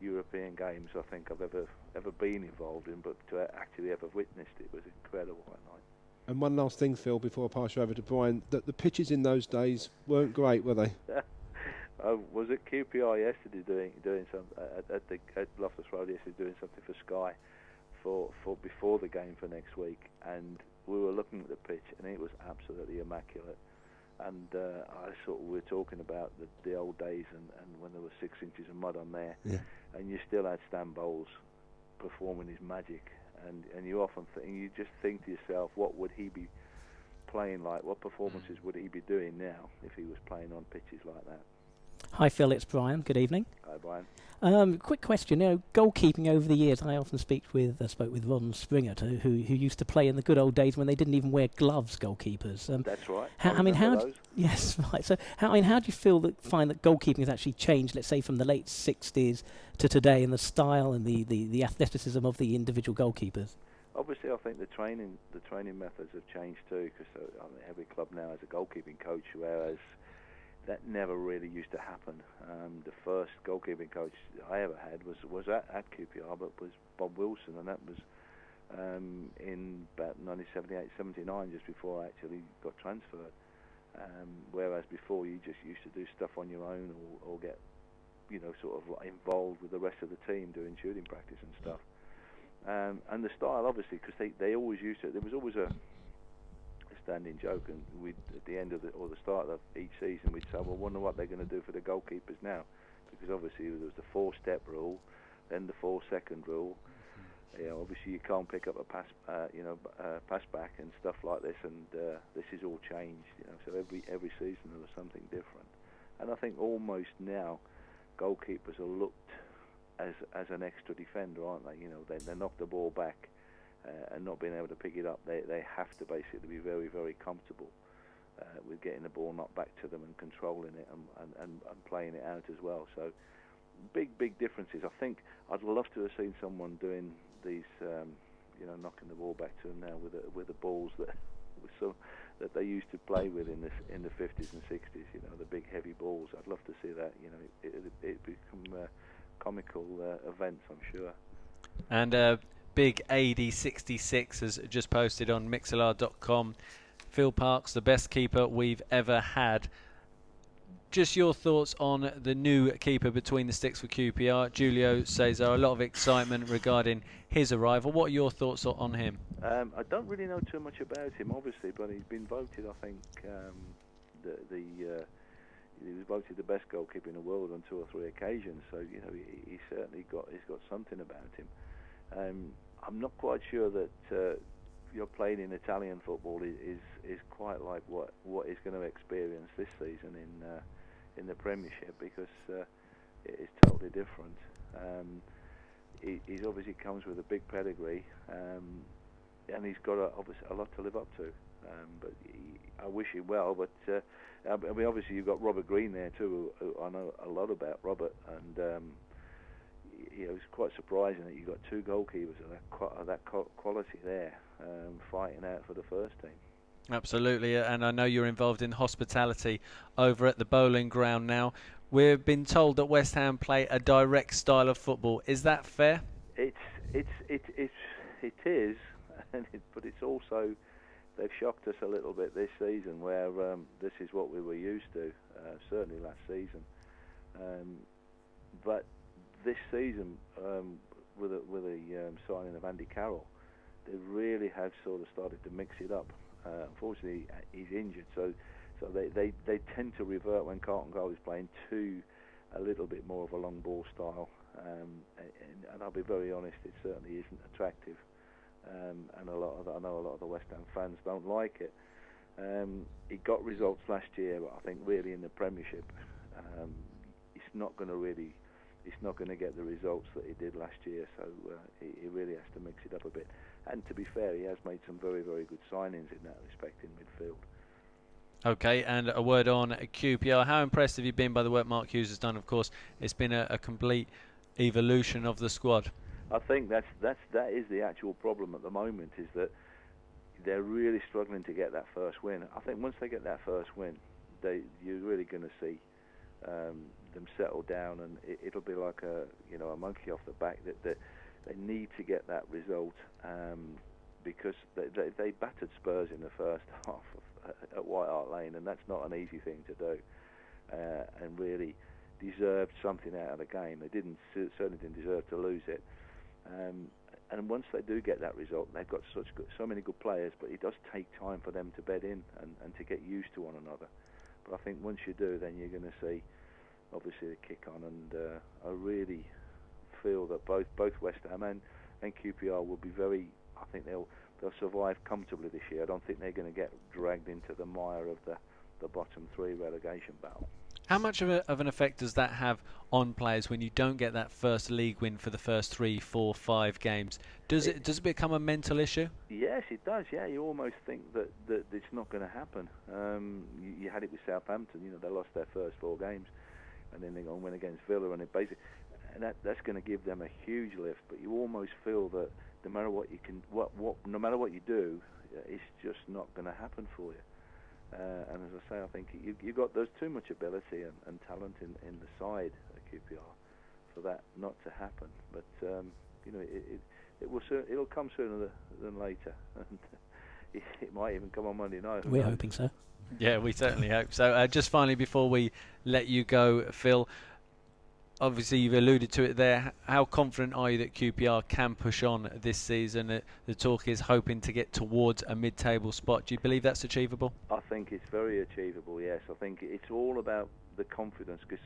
European games I think I've ever been involved in, but to actually ever witnessed it was incredible that night. And one last thing, Phil, before I pass you over to Brian, that the pitches in those days weren't great, were they? Was it QPR yesterday doing some at Loftus Road yesterday doing something for Sky for before the game for next week, and we were looking at the pitch and it was absolutely immaculate. And we were talking about the old days and when there was 6 inches of mud on there, and you still had Stan Bowles performing his magic. And you often you just think to yourself, what would he be playing like? What performances would he be doing now if he was playing on pitches like that? Hi Phil, it's Brian. Good evening. Hi Brian. Quick question. Goalkeeping over the years, I often spoke with Ron Springer, who used to play in the good old days when they didn't even wear gloves. Goalkeepers. That's right. Yes, right. So how do you find that goalkeeping has actually changed? Let's say from the late '60s to today, in the style and the athleticism of the individual goalkeepers. obviously I think the training methods have changed too, because every club now has a goalkeeping coach, whereas that never really used to happen. The first goalkeeping coach I ever had was at QPR, but was Bob Wilson, and that was in about 1978-79, just before I actually got transferred. Whereas before you just used to do stuff on your own, or get, sort of like involved with the rest of the team doing shooting practice and stuff. And the style, obviously, because they always used to. There was always a standing joke, and at the end of the start of each season, we'd say, "Well, wonder what they're going to do for the goalkeepers now," because obviously there was the 4-step rule, then the 4-second rule. Obviously you can't pick up a pass, pass back and stuff like this, and this is all changed. So every season there was something different, and I think almost now goalkeepers are looked as an extra defender, aren't they? They knock the ball back, and not being able to pick it up, they have to basically be very, very comfortable with getting the ball knocked back to them and controlling it and playing it out as well. So big differences. I think I'd love to have seen someone doing these, knocking the ball back to them now with the balls that they used to play with in the 50s and 60s. The big heavy balls. I'd love to see that. It become comical events, I'm sure. And Big AD66 has just posted on mixlr.com, Phil Parkes, the best keeper we've ever had. Just your thoughts on the new keeper between the sticks for QPR. Julio says there are a lot of excitement regarding his arrival. What are your thoughts on him? I don't really know too much about him, obviously, but he's been voted, I think, he was voted the best goalkeeper in the world on 2 or 3 occasions. So he certainly he's got something about him. I'm not quite sure that you're playing in Italian football is quite like what he's going to experience this season in the Premiership, because it is totally different. He's obviously comes with a big pedigree, and he's got obviously a lot to live up to. But I wish him well. But obviously you've got Robert Green there too, who I know a lot about Robert, and it's quite surprising that you've got 2 goalkeepers of that quality there, fighting out for the first team. Absolutely, and I know you're involved in hospitality over at the Bowling Ground now. We've been told that West Ham play a direct style of football. Is that fair? It is, but it's also, they've shocked us a little bit this season, where this is what we were used to, certainly last season. But this season, with the signing of Andy Carroll, they really have sort of started to mix it up. Unfortunately, he's injured, so they tend to revert when Carlton Cole is playing to a little bit more of a long ball style, and I'll be very honest, it certainly isn't attractive, and I know a lot of the West Ham fans don't like it. He got results last year, but I think really in the Premiership, he's not going to get the results that he did last year, so he really has to mix it up a bit. And to be fair, he has made some very, very good signings in that respect in midfield. Okay, and a word on QPR. How impressed have you been by the work Mark Hughes has done? Of course, it's been a complete evolution of the squad. I think that is the actual problem at the moment, is that they're really struggling to get that first win. I think once they get that first win, you're really going to see them settle down, and it'll be like a monkey off the back. That they need to get that result, because they battered Spurs in the first half at White Hart Lane, and that's not an easy thing to do, and really deserved something out of the game. They certainly didn't deserve to lose it. And once they do get that result, they've got so many good players, but it does take time for them to bed in and to get used to one another. But I think once you do, then you're going to see, obviously, a kick on, and I really feel that both West Ham and QPR will be very. I think they'll survive comfortably this year. I don't think they're going to get dragged into the mire of the bottom 3 relegation battle. How much of an effect does that have on players when you don't get that first league win for the first 3, 4, 5 games? Does it become a mental issue? Yes, it does. Yeah, you almost think that it's not going to happen. You had it with Southampton. They lost their first 4 games, and then they go and win against Villa, and that's going to give them a huge lift. But you almost feel that no matter what you can, no matter what you do, it's just not going to happen for you. And as I say, I think there's too much ability and talent in the side at QPR for that not to happen. But it'll come sooner than later, and it might even come on Monday night. We're hoping so. Yeah, we certainly hope so. Just finally, before we let you go, Phil, obviously you've alluded to it there. How confident are you that QPR can push on this season? The talk is hoping to get towards a mid-table spot. Do you believe that's achievable? I think it's very achievable, yes. I think it's all about the confidence, because,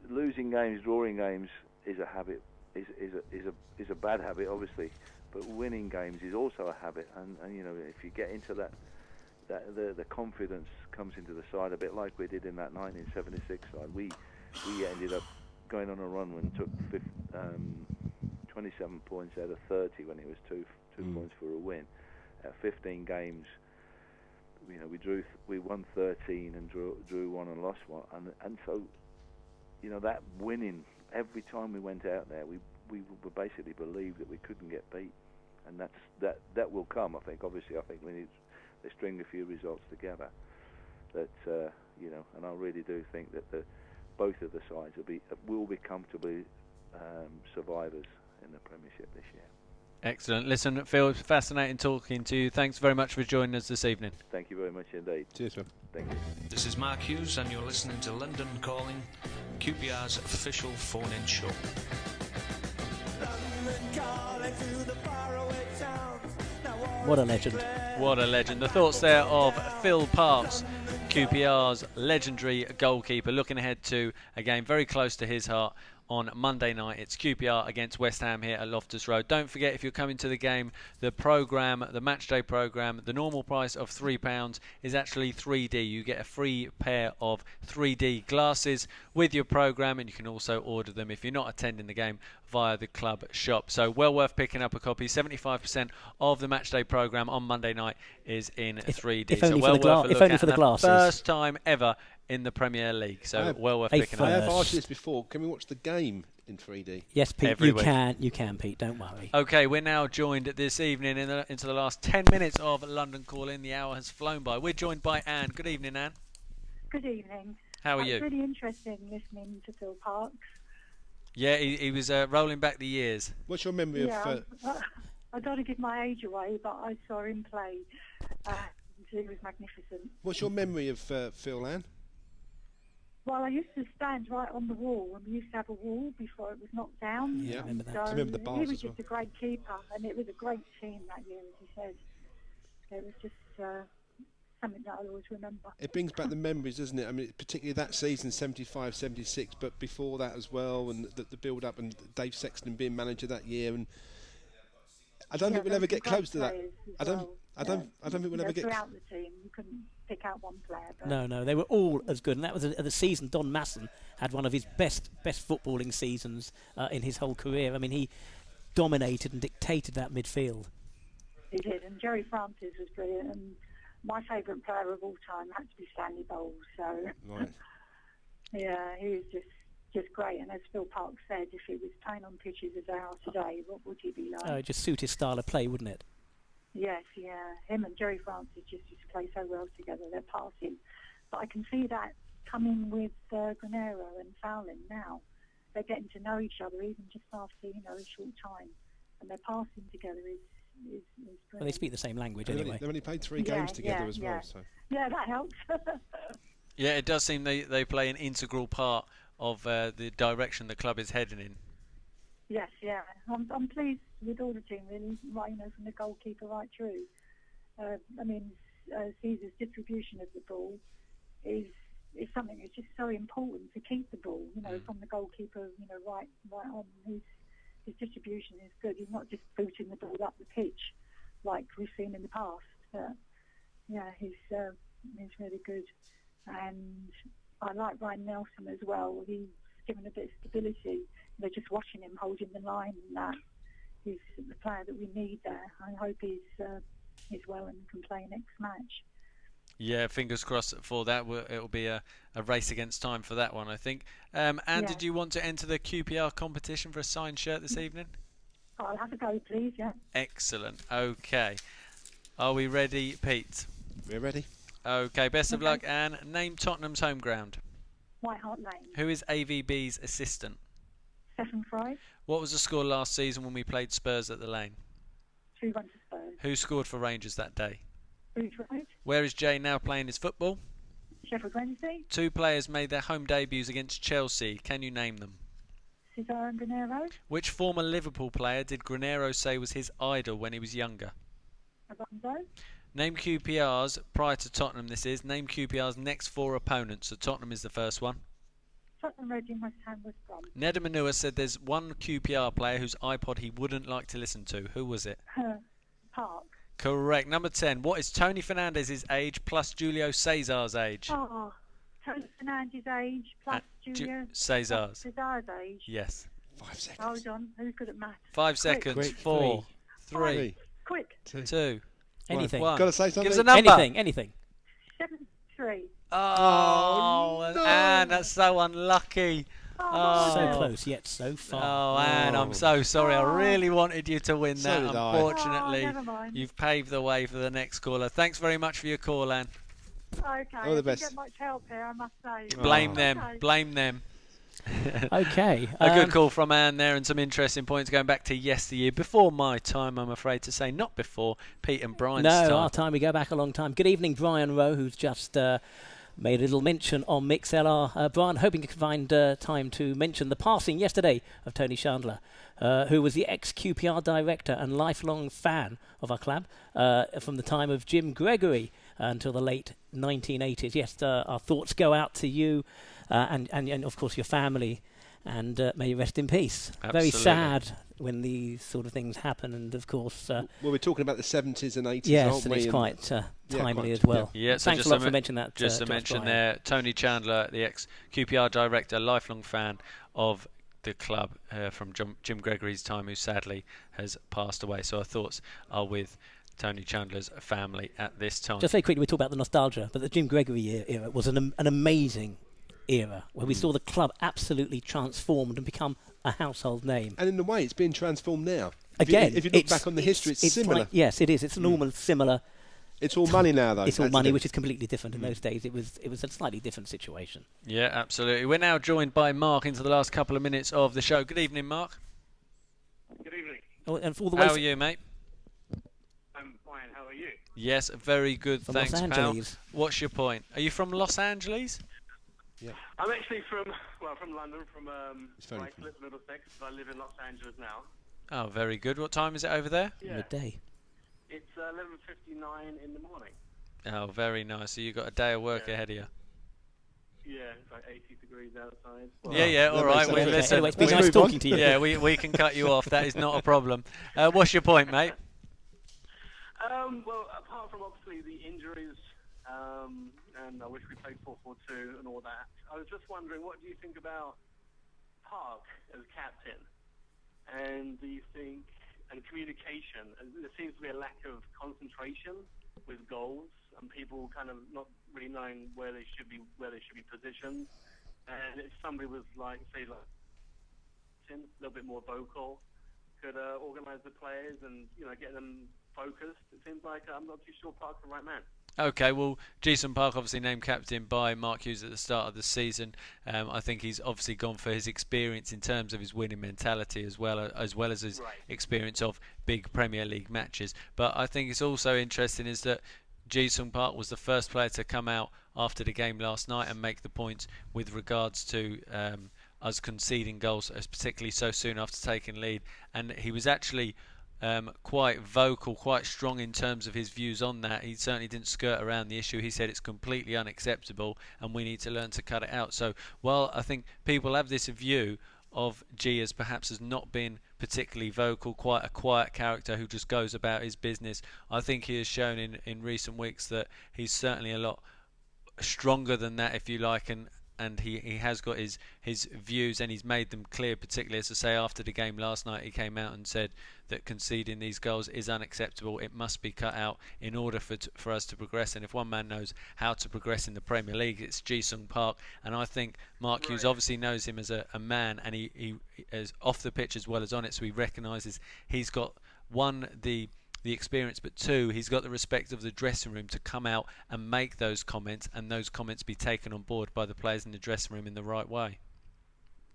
losing games, drawing games is a habit, is a bad habit, obviously, but winning games is also a habit, and if you get into that, the confidence comes into the side, a bit like we did in that 1976 side. We ended up going on a run when took 27 points out of 30 when it was two points for a win. 15 games, we won 13 and drew one and lost one, and so that winning, every time we went out there, we basically believed that we couldn't get beat, and that will come. I think we need to string a few results together. And I really do think that both of the sides will be comfortably survivors in the Premiership this year. Excellent. Listen, Phil, it's fascinating talking to you. Thanks very much for joining us this evening. Thank you very much indeed. Cheers, man. Thank you. This is Mark Hughes, and you're listening to London Calling, QPR's official phone-in show. What a legend. What a legend. The thoughts there of Phil Parkes, QPR's legendary goalkeeper, looking ahead to a game very close to his heart on Monday night. It's QPR against West Ham here at Loftus Road. Don't forget, if you're coming to the game, the matchday programme, the normal price of £3 is actually 3D. You get a free pair of 3D glasses with your programme, and you can also order them if you're not attending the game via the club shop. So well worth picking up a copy. 75% of the matchday programme on Monday night is in 3D. If only so well for the worth a look if only at. for the glasses. First time ever in the Premier League, so well worth picking up. I have asked you this before. Can we watch the game in 3D? Yes, Pete. Every You week. can, Pete. Don't worry. Okay, we're now joined this evening into the last 10 minutes of London Calling. The hour has flown by. We're joined by Anne. Good evening, Anne. Good evening. How are you? It's really interesting listening to Phil Parkes. Yeah, he was rolling back the years. What's your memory of... I don't want to give my age away, but I saw him play. He was magnificent. What's your memory of Phil, Anne? Well, I used to stand right on the wall, and we used to have a wall before it was knocked down. Yeah, I remember that. So I remember the bars he was as well. just a great keeper, and it was a great team that year, as you said. It was just something that I'll always remember. It brings back the memories, doesn't it? I mean, particularly that season, 75, 76, but before that as well, and the build-up, and Dave Sexton being manager that year, and I don't think we'll ever get close to that. I don't think we'll ever get. Throughout the team, you couldn't pick out one player. But No, they were all as good, and that was the season Don Masson had one of his best footballing seasons in his whole career. I mean, he dominated and dictated that midfield. He did, and Jerry Francis was brilliant. And my favourite player of all time had to be Stanley Bowles. So, Right. yeah, he was just great. And as Phil Parkes said, if he was playing on pitches as they are today, what would he be like? It just suit his style of play, wouldn't it? Yes, yeah. Him and Jerry Francis just used to play so well together. They're passing. But I can see that coming with Granero and Fowling now. They're getting to know each other even just after, a short time. And their passing together is brilliant. Well, they speak the same language They've anyway. only played 3 games together as well. So. Yeah, that helps. Yeah, it does seem they play an integral part of the direction the club is heading in. Yes, yeah. I'm pleased with all the team, really, right, from the goalkeeper right through. Caesar's distribution of the ball is something that's just so important to keep the ball, from the goalkeeper, right on. His distribution is good. He's not just booting the ball up the pitch like we've seen in the past. But, yeah, he's really good. And I like Ryan Nelson as well. He's given a bit of stability. Just watching him holding the line and that, he's the player that we need there. I hope he's well and can play next match. Yeah, fingers crossed for that. It'll be a race against time for that one, I think. Did you want to enter the QPR competition for a signed shirt this evening? I'll have a go, please, yeah. Excellent. Okay. Are we ready, Pete? We're ready. Okay, best of Okay. luck, Anne. Name Tottenham's home ground. White Hart Lane. Who is AVB's assistant? Stephen Fry. What was the score last season when we played Spurs at the Lane? 2-1 to Spurs. Who scored for Rangers that day? Booth Road. Where is Jay now playing his football? Sheffield Wednesday. 2 players made their home debuts against Chelsea. Can you name them? Cesar and Granero. Which former Liverpool player did Granero say was his idol when he was younger? Alonso. Name QPR's, prior to Tottenham this is, name QPR's next 4 opponents. So Tottenham is the first one. Tottenham, Reading, West Ham, West Brom. Neda Manua said there's one QPR player whose iPod he wouldn't like to listen to. Who was it? Park. Correct. Number 10. What is Tony Fernandez's age plus Julio Cesar's age? Oh, Tony Fernandez's age plus Julio Cesar's. Cesar's age. Yes. 5 seconds. Hold on, who's good at maths? 5 seconds. Quick. 4, 3, Quick. 2, Anything. 1. Got to say something. Give us a number. Anything. 7-3. Oh, no. Anne, that's so unlucky. Oh, So close, yet so far. Oh, Anne, I'm so sorry. I really wanted you to win So that. did I. Unfortunately, never mind. you've paved the way for the next caller. Thanks very much for your call, Anne. Okay, All the I best. didn't get much help here, I must say. Blame Oh. them. Okay. Blame them. Okay. A good call from Anne there, and some interesting points going back to yesteryear. Before my time, I'm afraid to say, not before Pete and Brian's No, time. our time, we go back a long time. Good evening, Brian Rowe, who's just made a little mention on MixLR. Brian, hoping you can find time to mention the passing yesterday of Tony Chandler, who was the ex-QPR director and lifelong fan of our club from the time of Jim Gregory until the late 1980s. Yes, our thoughts go out to you and of course, your family, and may you rest in peace. Absolutely. Very sad when these sort of things happen, and of course... Well, we're talking about the 70s and 80s, yes, aren't and we? it's And quite timely quite, as well. Yeah, so Thanks just a lot to for mentioning that. Just to Josh mention Bryan. there, Tony Chandler, the ex-QPR director, lifelong fan of the club from Jim Gregory's time, who sadly has passed away. So our thoughts are with Tony Chandler's family at this time. Just very quickly, we talk about the nostalgia, but the Jim Gregory era was an amazing era where we saw the club absolutely transformed and become a household name. And in a way, it's being transformed now. Again, if you look back on the history, it's similar. Like, yes, it is. It's normal, similar. It's all money now, though. It's all That's money, the- which is completely different. In those days, it was a slightly different situation. Yeah, absolutely. We're now joined by Mark into the last couple of minutes of the show. Good evening, Mark. Good evening. Oh, and for all the way How are you, mate? I'm fine. How are you? Yes, very good. From Thanks, Los pal. Angeles. What's your point? Are you from Los Angeles? I'm actually from London, from very Rycliffe, Middlesex, but I live in Los Angeles now. Oh, very good. What time is it over there? Yeah. Midday. It's 11:59 in the morning. Oh, very nice. So you've got a day of work ahead of you. Yeah, it's like 80 degrees outside. Yeah, all right. makes sense. Listen, Anyway, it's been Let's nice move on. talking to you. yeah, we can cut you off. That is not a problem. What's your point, mate? Well, apart from obviously the injuries, and I wish we played 4-4-2 and all that, I was just wondering, what do you think about Park as captain? And do you think, and communication, there seems to be a lack of concentration with goals and people kind of not really knowing where they should be positioned. And if somebody was like, say, like a little bit more vocal, could organise the players and get them focused. It seems like I'm not too sure Park's the right man. Okay, well, Jason Park obviously named captain by Mark Hughes at the start of the season. I think he's obviously gone for his experience in terms of his winning mentality as well as his experience of big Premier League matches. But I think it's also interesting is that Jason Park was the first player to come out after the game last night and make the points with regards to us conceding goals, particularly so soon after taking lead. And he was actually quite vocal, quite strong in terms of his views on that. He certainly didn't skirt around the issue. He said it's completely unacceptable and we need to learn to cut it out. So while I think people have this view of G as perhaps as not being particularly vocal, quite a quiet character who just goes about his business, I think he has shown in recent weeks that he's certainly a lot stronger than that, if you like, and and he has got his views, and he's made them clear, particularly, as I say, after the game last night. He came out and said that conceding these goals is unacceptable. It must be cut out in order for us to progress. And if one man knows how to progress in the Premier League, it's Ji-sung Park. And I think Mark Hughes obviously knows him as a man, and he is off the pitch as well as on it, so he recognises he's got, one, the experience, but two, he's got the respect of the dressing room to come out and make those comments, and those comments be taken on board by the players in the dressing room in the right way.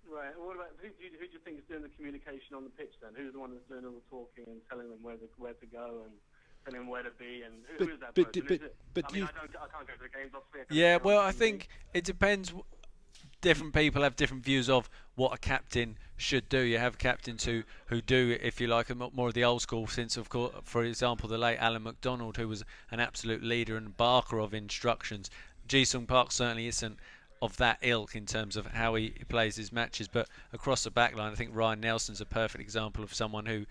Right. And what about who do you think is doing the communication on the pitch then? Who's the one that's doing all the talking and telling them where to go and telling them where to be? And who is that person? I can't go to the games, obviously. Yeah, well, I think it depends. Different people have different views of what a captain should do. You have captains who do, if you like, more of the old school, since, of course, for example, the late Alan McDonald, who was an absolute leader and barker of instructions. Ji-sung Park certainly isn't of that ilk in terms of how he plays his matches, but across the back line, I think Ryan Nelson's a perfect example of someone who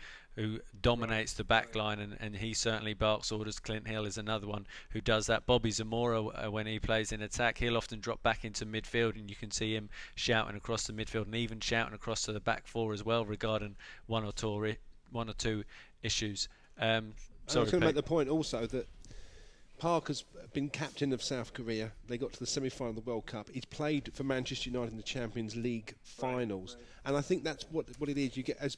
dominates the back line, and he certainly barks orders. Clint Hill is another one who does that. Bobby Zamora, when he plays in attack, he'll often drop back into midfield, and you can see him shouting across the midfield and even shouting across to the back four as well regarding one or two issues. I was going to make the point also that Park has been captain of South Korea. They got to the semi-final of the World Cup. He's played for Manchester United in the Champions League finals. Right. And I think that's what it is. You get, as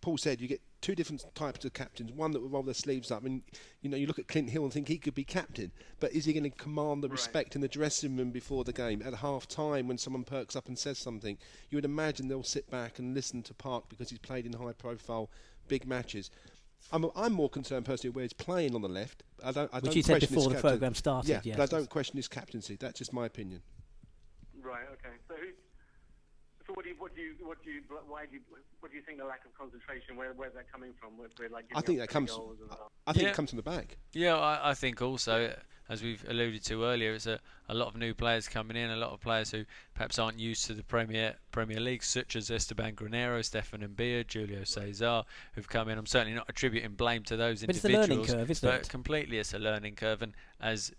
Paul said, you get two different types of captains. One that will roll their sleeves up. And, you look at Clint Hill and think he could be captain. But is he going to command the respect in the dressing room before the game? At half-time, when someone perks up and says something, you would imagine they'll sit back and listen to Park because he's played in high-profile big matches. I'm more concerned personally where he's playing on the left. I don't Which you said before the programme started. Yeah, yes. But I don't question his captaincy. That's just my opinion. Right. Okay. So what do you think the lack of concentration? Where's that coming from? I think that comes. I think it comes from the back. Yeah, I think also, as we've alluded to earlier, it's a lot of new players coming in, a lot of players who perhaps aren't used to the Premier League, such as Esteban Granero, Stefan Mbia, Julio Cesar, who've come in. I'm certainly not attributing blame to those individuals, it's a learning curve, isn't it? Completely, it's a learning curve, and as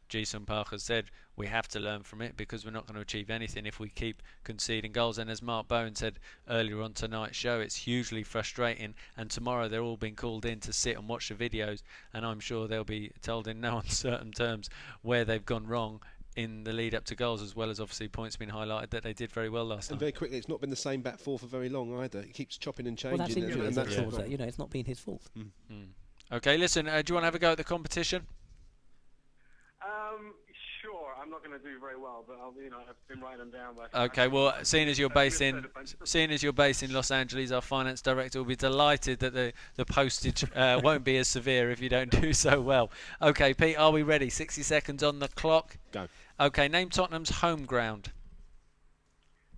Ji-sung Park has said, we have to learn from it because we're not going to achieve anything if we keep conceding goals. And as Mark Bowen said earlier on tonight's show, it's hugely frustrating, and tomorrow they're all being called in to sit and watch the videos, and I'm sure they'll be told in no uncertain terms where they've gone wrong in the lead up to goals, as well as obviously points being highlighted that they did very well last night. And very quickly, it's not been the same back four for very long either. He keeps chopping and changing. Well, that's injuries, it's not been his fault. Okay, listen, do you want to have a go at the competition? Sure. I'm not going to do very well, but I've been writing them down. Okay, well, seeing as you're based in Los Angeles, our finance director will be delighted that the postage won't be as severe if you don't do so well. Okay, Pete, are we ready? 60 seconds on the clock. Go. Okay, name Tottenham's home ground.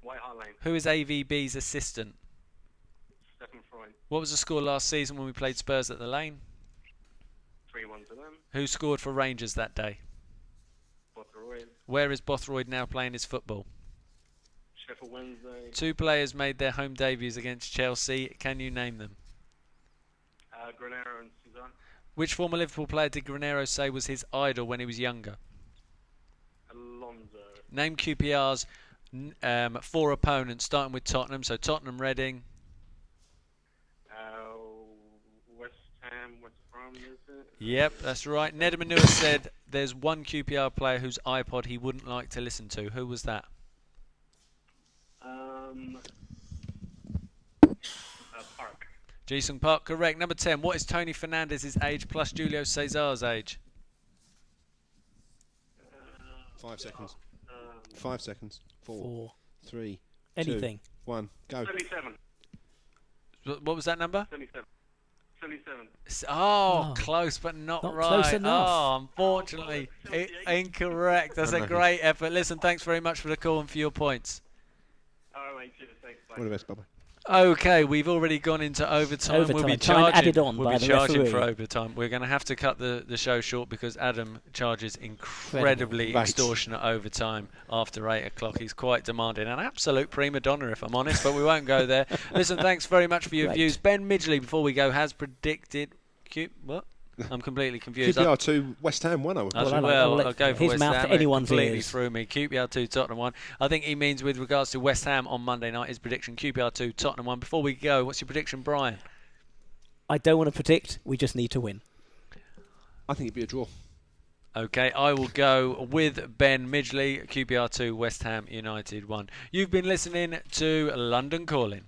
White Hart Lane. Who is AVB's assistant? Stefan Freund. What was the score last season when we played Spurs at the Lane? 3-1 to them. Who scored for Rangers that day? Bothroyd. Where is Bothroyd now playing his football? Sheffield Wednesday. Two players made their home debuts against Chelsea. Can you name them? Granero and Suzanne. Which former Liverpool player did Granero say was his idol when he was younger? Alonso. Name QPR's 4 opponents, starting with Tottenham. So Tottenham, Reading. West Ham, West Brom, is it? Yep, that's right. Ned Manua said there's one QPR player whose iPod he wouldn't like to listen to. Who was that? Park. Ji-sung Park, correct. Number 10, what is Tony Fernandez's age plus Julio Cesar's age? 5 seconds. 5 seconds. 4, 3, anything. 2, 1, go. 77. What was that number? 77. Close, but not right. Close enough. Unfortunately, incorrect. That's a great effort. Listen, thanks very much for the call and for your points. All right, cheers. Thanks. Bye. All the best. Bye-bye. Okay, we've already gone into overtime. We'll be time added on we'll by be the charging referee. for overtime. We're going to have to cut the show short because Adam charges incredibly extortionate overtime after 8 o'clock. He's quite demanding. An absolute prima donna, if I'm honest, but we won't go there. Listen, thanks very much for your views. Ben Midgley, before we go, has predicted... What? I'm completely confused. QPR 2, West Ham 1. I'll go for his West mouth Ham. to anyone's completely ears. threw me. QPR 2, Tottenham 1. I think he means with regards to West Ham on Monday night, his prediction QPR 2, Tottenham 1. Before we go, what's your prediction, Brian? I don't want to predict. We just need to win. I think it'd be a draw. Okay, I will go with Ben Midgley, QPR 2, West Ham United 1. You've been listening to London Calling.